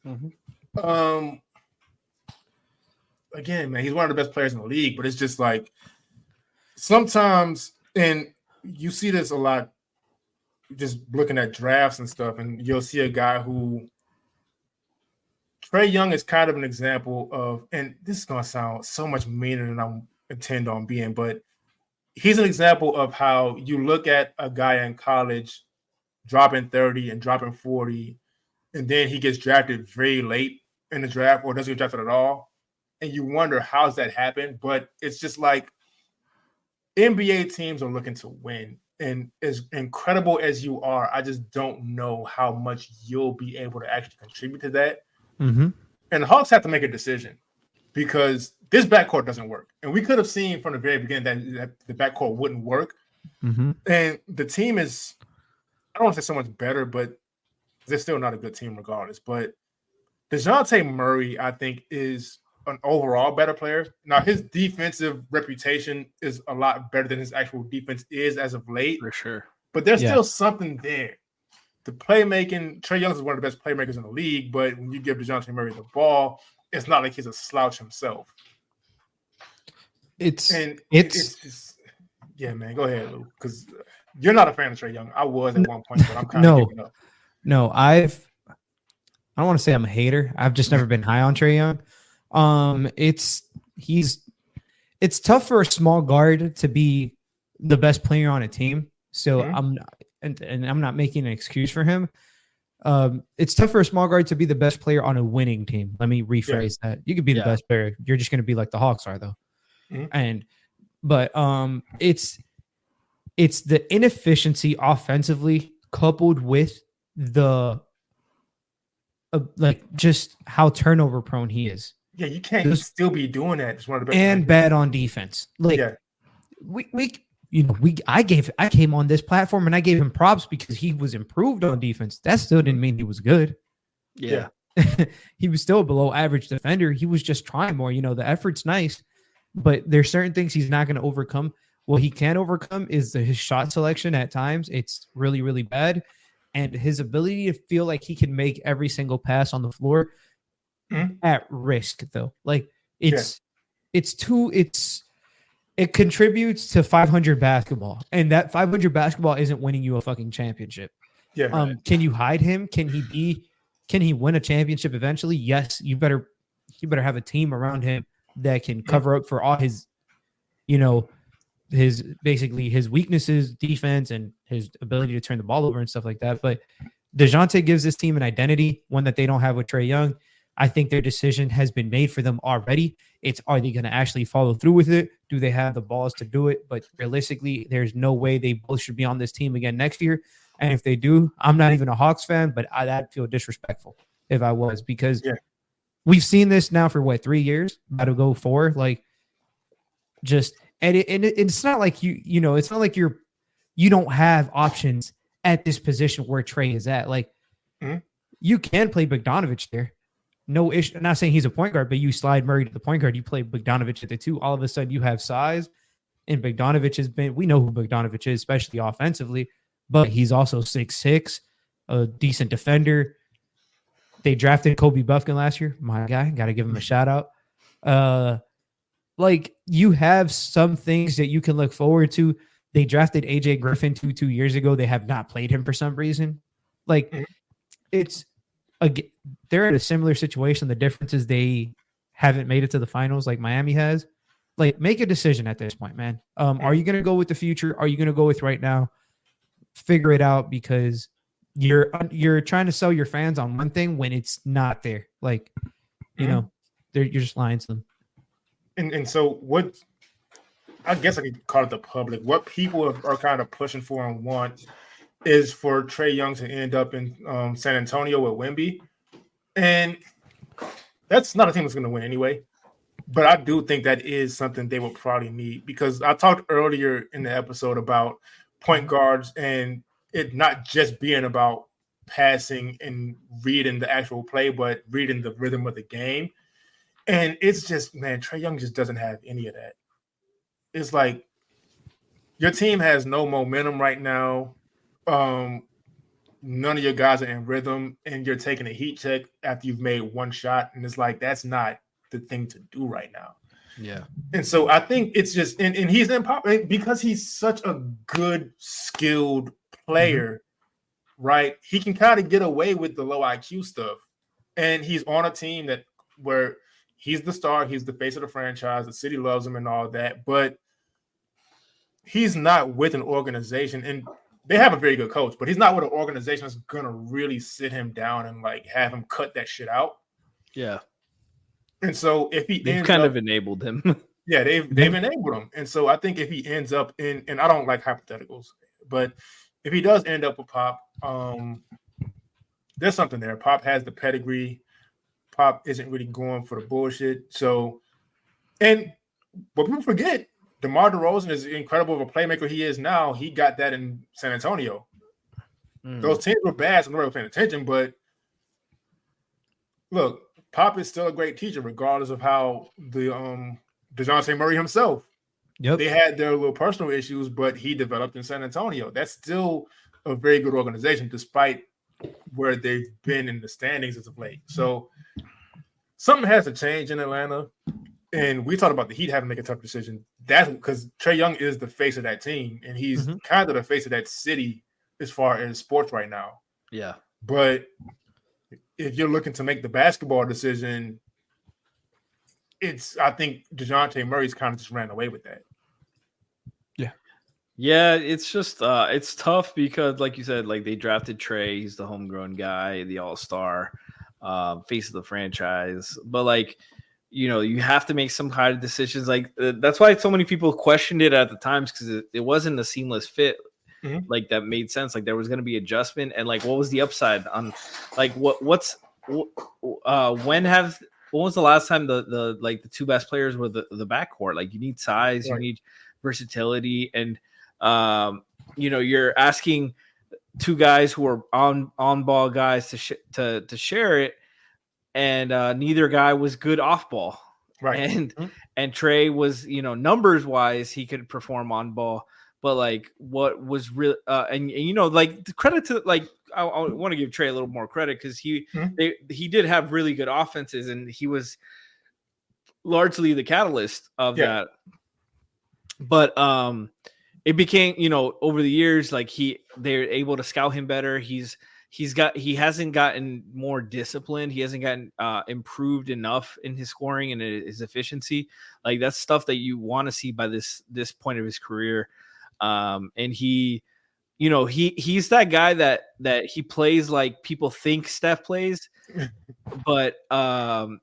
Mm-hmm. Again, man, he's one of the best players in the league, but it's just like sometimes, and you see this a lot just looking at drafts and stuff, and you'll see a guy who Trae Young is kind of an example of, and this is going to sound so much meaner than I intend on being, but he's an example of how you look at a guy in college dropping 30 and dropping 40, and then he gets drafted very late in the draft or doesn't get drafted at all. And you wonder, how's that happen? But it's just like NBA teams are looking to win. And as incredible as you are, I just don't know how much you'll be able to actually contribute to that. Mm-hmm. And the Hawks have to make a decision because this backcourt doesn't work. And we could have seen from the very beginning that the backcourt wouldn't work. Mm-hmm. And the team is, I don't want to say so much better, but they're still not a good team regardless. But DeJounte Murray, I think, is an overall better player. Now, his defensive reputation is a lot better than his actual defense is as of late. For sure. But there's still something there. The playmaking, Trae Young is one of the best playmakers in the league, but when you give DeJounte Murray the ball, it's not like he's a slouch himself. It's just, yeah, man, go ahead, Lou, because you're not a fan of Trae Young. I was at one point, but I'm kind of giving up. No, I don't want to say I'm a hater. I've just never been high on Trae Young. It's tough for a small guard to be the best player on a team. So I'm not, and I'm not making an excuse for him. It's tough for a small guard to be the best player on a winning team. Let me rephrase that. You could be the best player. You're just going to be like the Hawks are, though. Mm-hmm. But it's the inefficiency offensively coupled with the like just how turnover prone he is. Yeah, you can't still be doing that. It's one of the best and players. Bad on defense. Like I came on this platform and I gave him props because he was improved on defense. That still didn't mean he was good. Yeah. He was still a below average defender. He was just trying more. The effort's nice, but there's certain things he's not going to overcome. What he can overcome is his shot selection at times. It's really, really bad. And his ability to feel like he can make every single pass on the floor at risk, though. Like it contributes to 500 basketball, and that 500 basketball isn't winning you a fucking championship. Yeah. Can you hide him? Can he win a championship eventually? Yes. You better have a team around him that can cover up for all his, his weaknesses, defense, and his ability to turn the ball over and stuff like that. But DeJounte gives this team an identity, one that they don't have with Trae Young. I think their decision has been made for them already. Are they going to actually follow through with it? Do they have the balls to do it? But realistically, there's no way they both should be on this team again next year. And if they do, I'm not even a Hawks fan, but I'd feel disrespectful if I was, because we've seen this now for 3 years, about to go 4. Like, just and it's not like it's not like you don't have options at this position where Trae is at. Like, you can play Bogdanovich there. No issue. I'm not saying he's a point guard, but you slide Murray to the point guard. You play Bogdanovich at the 2. All of a sudden, you have size. And Bogdanovich we know who Bogdanovich is, especially offensively, but he's also 6'6", a decent defender. They drafted Kobe Buffkin last year. My guy. Got to give him a shout out. Like, you have some things that you can look forward to. They drafted AJ Griffin 2 years ago. They have not played him for some reason. Like they're in a similar situation. The difference is they haven't made it to the finals like Miami has. Like, make a decision at this point, man. Are you going to go with the future? Are you going to go with right now? Figure it out, because you're trying to sell your fans on one thing when it's not there. Like, you know, you're just lying to them. And so what? I guess I could call it the public. What people are kind of pushing for and want is for Trae Young to end up in San Antonio with Wemby, and that's not a team that's going to win anyway. But I do think that is something they will probably need, because I talked earlier in the episode about point guards and it not just being about passing and reading the actual play, but reading the rhythm of the game. And it's just, man, Trae Young just doesn't have any of that. It's like your team has no momentum right now. None of your guys are in rhythm, and you're taking a heat check after you've made one shot. And it's like, that's not the thing to do right now. Yeah. And so I think it's just, and he's impossible because he's such a good, skilled player, right? He can kind of get away with the low IQ stuff. And he's on a team where he's the star, he's the face of the franchise, the city loves him and all that, but he's not with an organization, and they have a very good coach, but he's not with an organization that's gonna really sit him down and like have him cut that shit out. Yeah. And so if they've kind of enabled him. Yeah, they've enabled him. And so I think if he ends up in, and I don't like hypotheticals, but if he does end up with Pop, there's something there. Pop has the pedigree. Pop isn't really going for the bullshit. So, and what people forget, DeMar DeRozan is incredible of a playmaker he is now. He got that in San Antonio. Those teams were bad, so nobody was paying attention. But look, Pop is still a great teacher, regardless of how the DeJounte Murray himself. Yep. They had their little personal issues, but he developed in San Antonio. That's still a very good organization, despite where they've been in the standings as of late. So something has to change in Atlanta. And we talked about the Heat having to make a tough decision. That's because Trae Young is the face of that team, and he's kind of the face of that city as far as sports right now. Yeah. But if you're looking to make the basketball decision, I think DeJounte Murray's kind of just ran away with that. Yeah, it's just it's tough because, like you said, like they drafted Trae, he's the homegrown guy, the all-star, face of the franchise. But like, you know, you have to make some kind of decisions. Like that's why so many people questioned it at the times, because it wasn't a seamless fit. Like that made sense. Like there was going to be adjustment, and like what was the upside on, like when was the last time the two best players were the backcourt? Like you need size, you need versatility, and you know, you're asking two guys who are on ball guys to share it, and neither guy was good off ball. Right. And Trae was, you know, numbers wise, he could perform on ball, but like what was real, and you know, like the credit to, like, I want to give Trae a little more credit, because he did have really good offenses, and he was largely the catalyst of that. But it became, you know, over the years, like they're able to scout him better. He hasn't gotten more disciplined. He hasn't gotten improved enough in his scoring and his efficiency. Like that's stuff that you want to see by this point of his career. And he, you know, he's that guy that he plays like people think Steph plays, but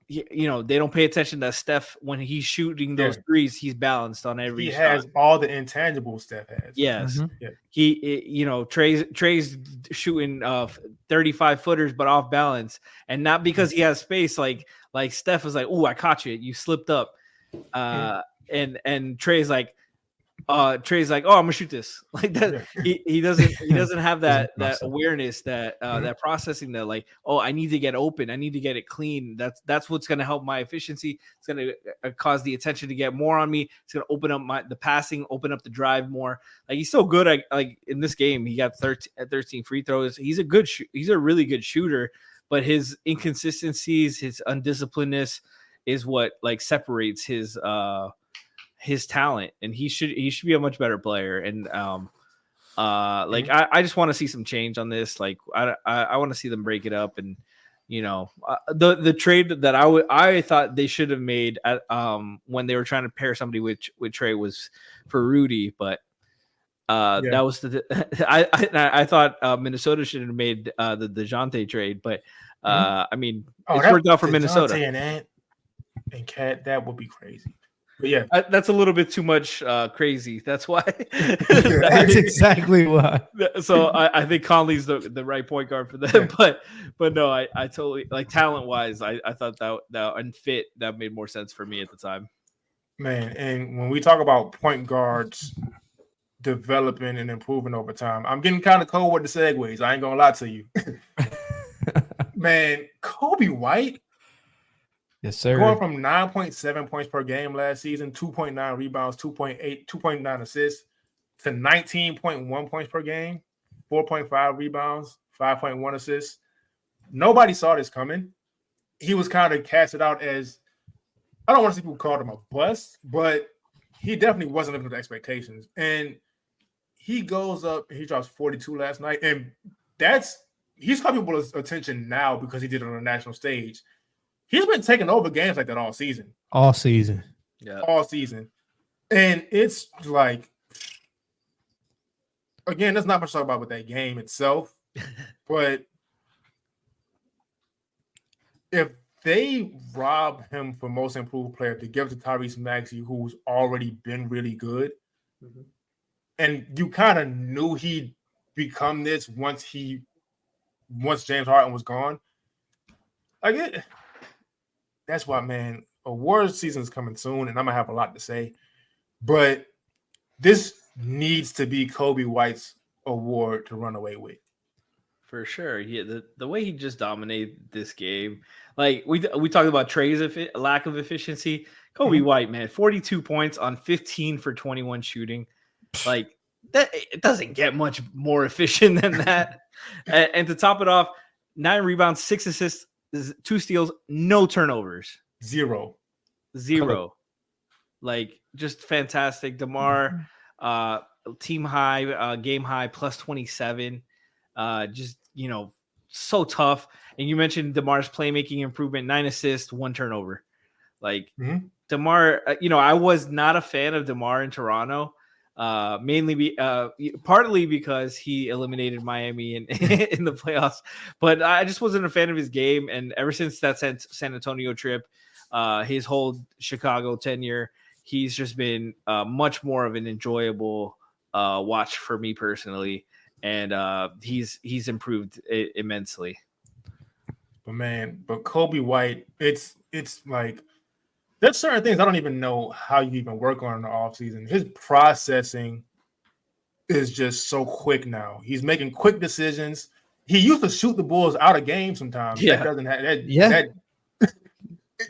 you know, they don't pay attention to Steph when he's shooting those threes. He's balanced on every shot. Has all the intangibles Steph has. Yes. You know, Trae's shooting 35 footers, but off balance, and not because he has space. Like Steph was like, "Oh, I caught you. You slipped up," and Trae's like, oh, I'm gonna shoot this like that. He doesn't have that awareness, that that processing, that like, oh, I need to get open, I need to get it clean. That's what's gonna help my efficiency. It's gonna cause the attention to get more on me. It's gonna open up the passing, open up the drive more. Like he's so good. Like in this game, he got 13 free throws. He's a really good shooter, but his inconsistencies, his undisciplinedness is what like separates his his talent, and he should be a much better player. And I just want to see some change on this. Like I want to see them break it up. And the trade that I thought they should have made at when they were trying to pair somebody with Trey was for Rudy, but that was I thought Minnesota should have made the DeJounte trade, but I mean it's worked out for Minnesota. And Cat, that would be crazy. But yeah, that's a little bit too much crazy. That's why. That's exactly why. So I think Conley's the right point guard for them. Yeah. But no, I totally like talent wise. I thought that and fit that made more sense for me at the time. Man, and when we talk about point guards developing and improving over time, I'm getting kind of cold with the segues. I ain't gonna lie to you. Man, Kobe White. Yes, sir. Going from 9.7 points per game last season, 2.9 rebounds, 2.9 assists, to 19.1 points per game, 4.5 rebounds, 5.1 assists. Nobody saw this coming. He was kind of casted out as, I don't want to see people call him a bust, but he definitely wasn't living up to expectations. And he goes up and he drops 42 last night. And he's caught people's attention now because he did it on a national stage. He's been taking over games like that all season. Yeah. All season. And it's like, again, there's not much to talk about with that game itself. But if they rob him for most improved player to give it to Tyrese Maxey, who's already been really good, and you kind of knew he'd become this once James Harden was gone, that's why, man, awards season is coming soon, and I'm going to have a lot to say. But this needs to be Kobe White's award to run away with. For sure. The way he just dominated this game. Like, we talked about Trey's lack of efficiency. Kobe White, man, 42 points on 15 for 21 shooting. Like, that it doesn't get much more efficient than that. And to top it off, 9 rebounds, 6 assists, 2 steals, no turnovers. Zero. Like, just fantastic. DeMar, team high, game high, plus 27. Just, so tough. And you mentioned DeMar's playmaking improvement, 9 assists, 1 turnover. Like, DeMar, I was not a fan of DeMar in Toronto. Mainly partly because he eliminated Miami in the playoffs, but I just wasn't a fan of his game. And ever since that San Antonio trip, his whole Chicago tenure, he's just been much more of an enjoyable watch for me personally, and he's improved immensely. But Kobe White, it's like, there's certain things I don't even know how you even work on in the offseason. His processing is just so quick now. He's making quick decisions. He used to shoot the Bulls out of games sometimes. Yeah. That doesn't have that.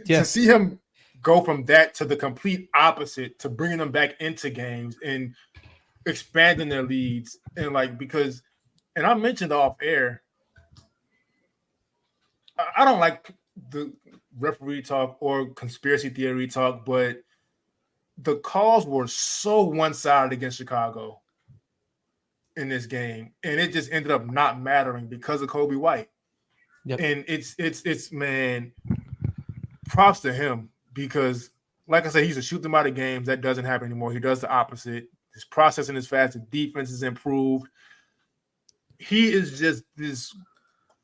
To see him go from that to the complete opposite, to bringing them back into games and expanding their leads. And and I mentioned off air, I don't like the referee talk or conspiracy theory talk, but the calls were so one-sided against Chicago in this game, and it just ended up not mattering because of Kobe White. Yep. And it's man, props to him, because like I said, he used to shoot them out of games. That doesn't happen anymore. He does the opposite. His processing is fast. The defense is improved. He is just this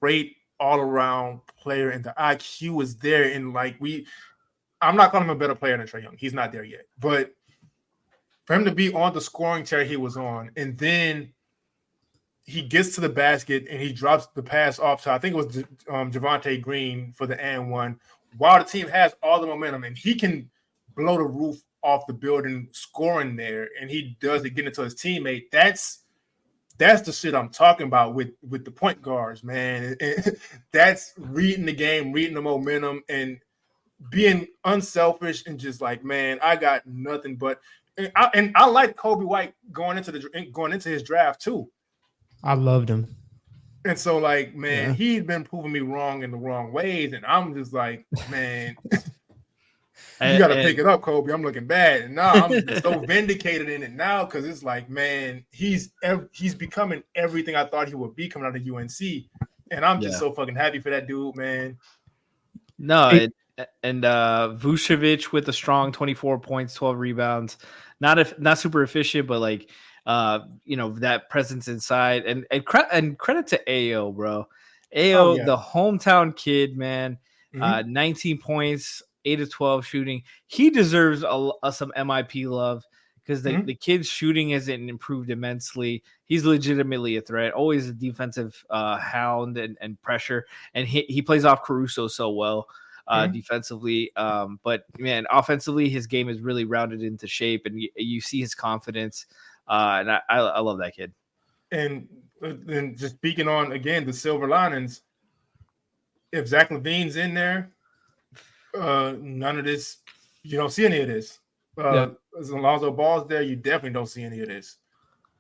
great all-around player, and the IQ is there. And I'm not calling him a better player than Trae Young. He's not there yet. But for him to be on the scoring tear he was on, and then he gets to the basket and he drops the pass off to, I think it was Javonte Green for the and one, while the team has all the momentum, and he can blow the roof off the building scoring there, and he does it, getting it to his teammate. That's the shit I'm talking about with the point guards, man. And that's reading the game, reading the momentum, and being unselfish, and just like, man, I got nothing but. And I like Kobe White going into his draft too. I loved him. And so, man, he'd been proving me wrong in the wrong ways, and I'm just like, man, You got to pick it up, Kobe. I'm looking bad. And now I'm so vindicated in it now because it's like, man, he's becoming everything I thought he would be coming out of UNC. And I'm just so fucking happy for that dude, man. No, and Vucevic with a strong 24 points, 12 rebounds. Not super efficient, but like that presence inside. And credit to Ayo, bro. Ayo, the hometown kid, man. 19 points, 8 of 12 shooting. He deserves some MIP love because the kid's shooting hasn't improved immensely. He's legitimately a threat, always a defensive hound and pressure. And he plays off Caruso so well defensively. But, man, offensively, his game is really rounded into shape, and you see his confidence. And I love that kid. And just speaking on, again, the silver linings, if Zach LaVine's in there, none of this, you don't see any of this. As Alonzo Ball's there, you definitely don't see any of this.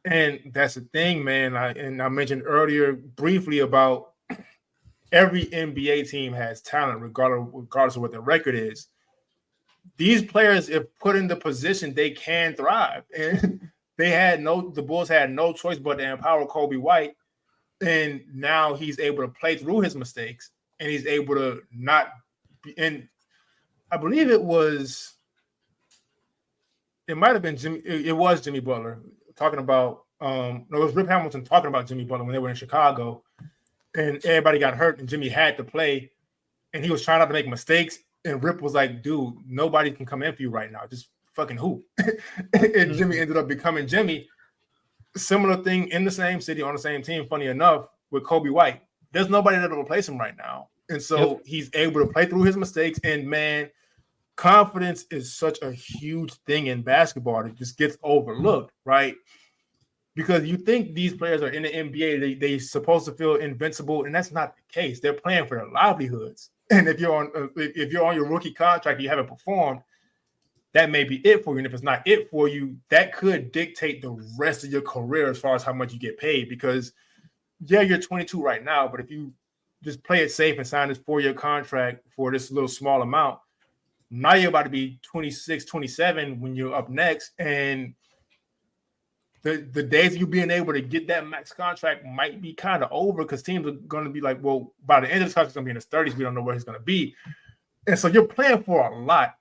And that's the thing, man. I mentioned earlier briefly about every NBA team has talent, regardless of what their record is. These players, if put in the position, they can thrive. And the Bulls had no choice but to empower Kobe White. And now he's able to play through his mistakes, and he's able to not be in. I believe it might have been Jimmy. It was Jimmy Butler talking about. No, it was Rip Hamilton talking about Jimmy Butler when they were in Chicago, and everybody got hurt, and Jimmy had to play, and he was trying not to make mistakes. And Rip was like, "Dude, nobody can come in for you right now. Just fucking hoop." And Jimmy ended up becoming Jimmy. Similar thing in the same city on the same team. Funny enough, with Kobe White, there's nobody that will replace him right now, and so he's able to play through his mistakes. And man, confidence is such a huge thing in basketball that just gets overlooked, right? Because you think these players are in the NBA, they're supposed to feel invincible, and that's not the case. They're playing for their livelihoods. And if you're on your rookie contract, you haven't performed, that may be it for you. And if it's not it for you, that could dictate the rest of your career as far as how much you get paid. Because, you're 22 right now, but if you just play it safe and sign this 4-year contract for this little small amount, now you're about to be 26, 27 when you're up next. And the days of you being able to get that max contract might be kind of over because teams are going to be like, well, by the end of this contract, he's going to be in his 30s. We don't know where he's going to be. And so you're playing for a lot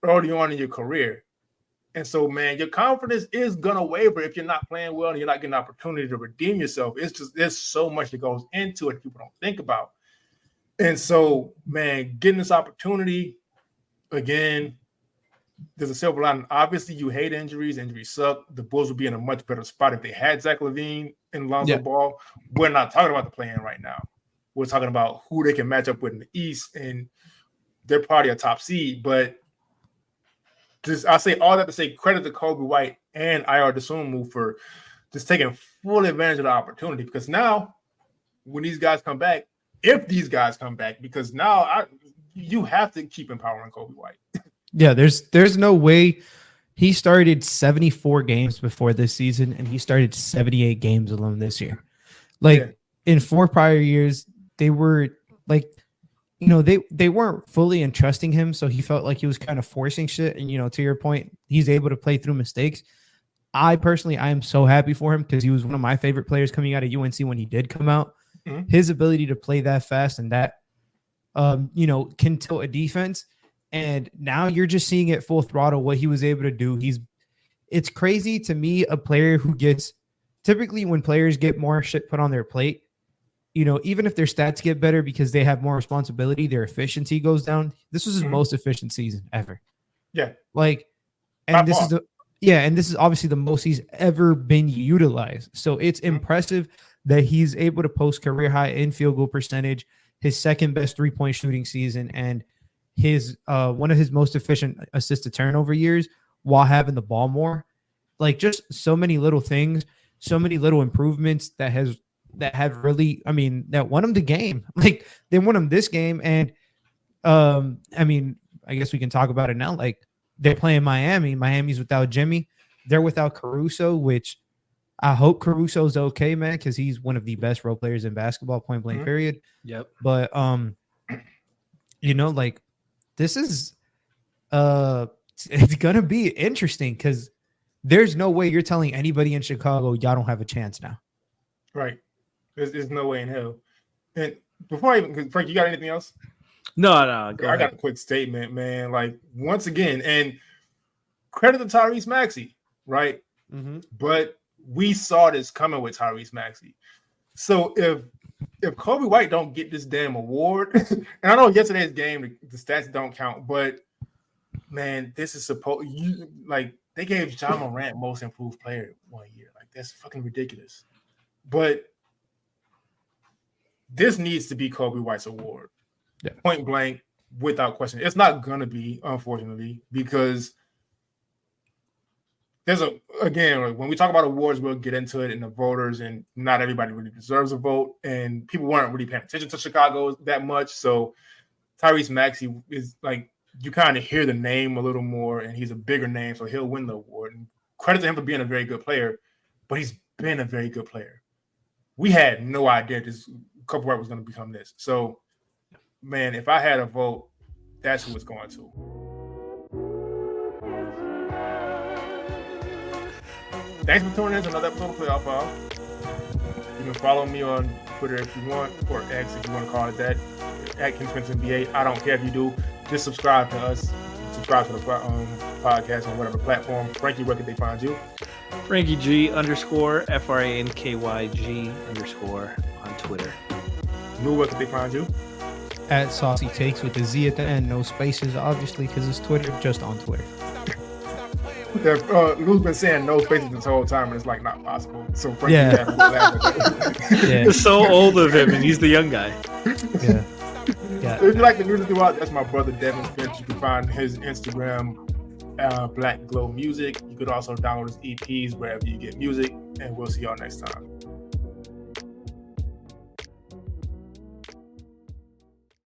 early on in your career. And so, man, your confidence is going to waver if you're not playing well and you're not getting an opportunity to redeem yourself. It's just, there's so much that goes into it people don't think about. And so, man, getting this opportunity, again, there's a silver lining. Obviously, you hate injuries. Injuries suck. The Bulls would be in a much better spot if they had Zach LaVine and Lonzo Ball. We're not talking about the play-in right now. We're talking about who they can match up with in the East, and they're probably a top seed. But I say all that to say credit to Kobe White and IR Dosunmu for just taking full advantage of the opportunity. Because now, when these guys come back, if these guys come back, because now you have to keep empowering Kobe White. Yeah, there's no way. He started 74 games before this season, and he started 78 games alone this year. In 4 prior years, they were like, they weren't fully entrusting him, so he felt like he was kind of forcing shit. And to your point, he's able to play through mistakes. I am so happy for him because he was one of my favorite players coming out of UNC when he did come out. Mm-hmm. His ability to play that fast and that, can tilt a defense. And now you're just seeing it full throttle, what he was able to do. It's crazy to me, a player who gets, typically when players get more shit put on their plate, even if their stats get better because they have more responsibility, their efficiency goes down. This was his most efficient season ever. Yeah. And this is obviously the most he's ever been utilized. So it's impressive that he's able to post career high in field goal percentage, his second best 3-point shooting season, and his one of his most efficient assist to turnover years while having the ball more. Just so many little things, so many little improvements that have really, that won him the game. They won him this game. And I guess we can talk about it now. They're playing Miami. Miami's without Jimmy. They're without Caruso, which I hope Caruso's okay, man, because he's one of the best role players in basketball, point blank, period. Yep. But, this is it's gonna be interesting because there's no way you're telling anybody in Chicago y'all don't have a chance now. Right. There's no way in hell. And before I even, Frank, you got anything else? No. I got a quick statement, man. Like, once again, and credit to Tyrese Maxey, right? Mm-hmm. But we saw this coming with Tyrese Maxey. So if Kobe White don't get this damn award, and I know yesterday's game, the stats don't count, but man, this is they gave Ja Morant most improved player 1 year. Like, that's fucking ridiculous. But this needs to be Kobe White's award. Yeah. Point blank, without question. It's not gonna be, unfortunately, because when we talk about awards, we'll get into it in the voters, and not everybody really deserves a vote, and people weren't really paying attention to Chicago that much. So Tyrese Maxey is like, you kind of hear the name a little more, and he's a bigger name, so he'll win the award. And credit to him for being a very good player, but he's been a very good player. We had no idea this Kobe White was going to become this. So, man, if I had a vote, that's who it's going to. Thanks for tuning in to another episode of Playoff File. You can follow me on Twitter if you want, or X if you want to call it that, at KingSpenceNBA. I don't care if you do. Just subscribe to us. Subscribe to the podcast on whatever platform. Frankie, where can they find you? Frankie G _ FRANKYG _ on Twitter. Lou, where can they find you? At Saucy Takes with the Z at the end, no spaces, obviously, because it's Twitter, just on Twitter. Lou's been saying no spaces this whole time, and it's like not possible. So Frankie, yeah. It's so old of him, and he's the young guy. Yeah. So if you like the music throughout, that's my brother Devin Finch. You can find his Instagram, Black Glow Music. You could also download his EPs wherever you get music, and we'll see y'all next time.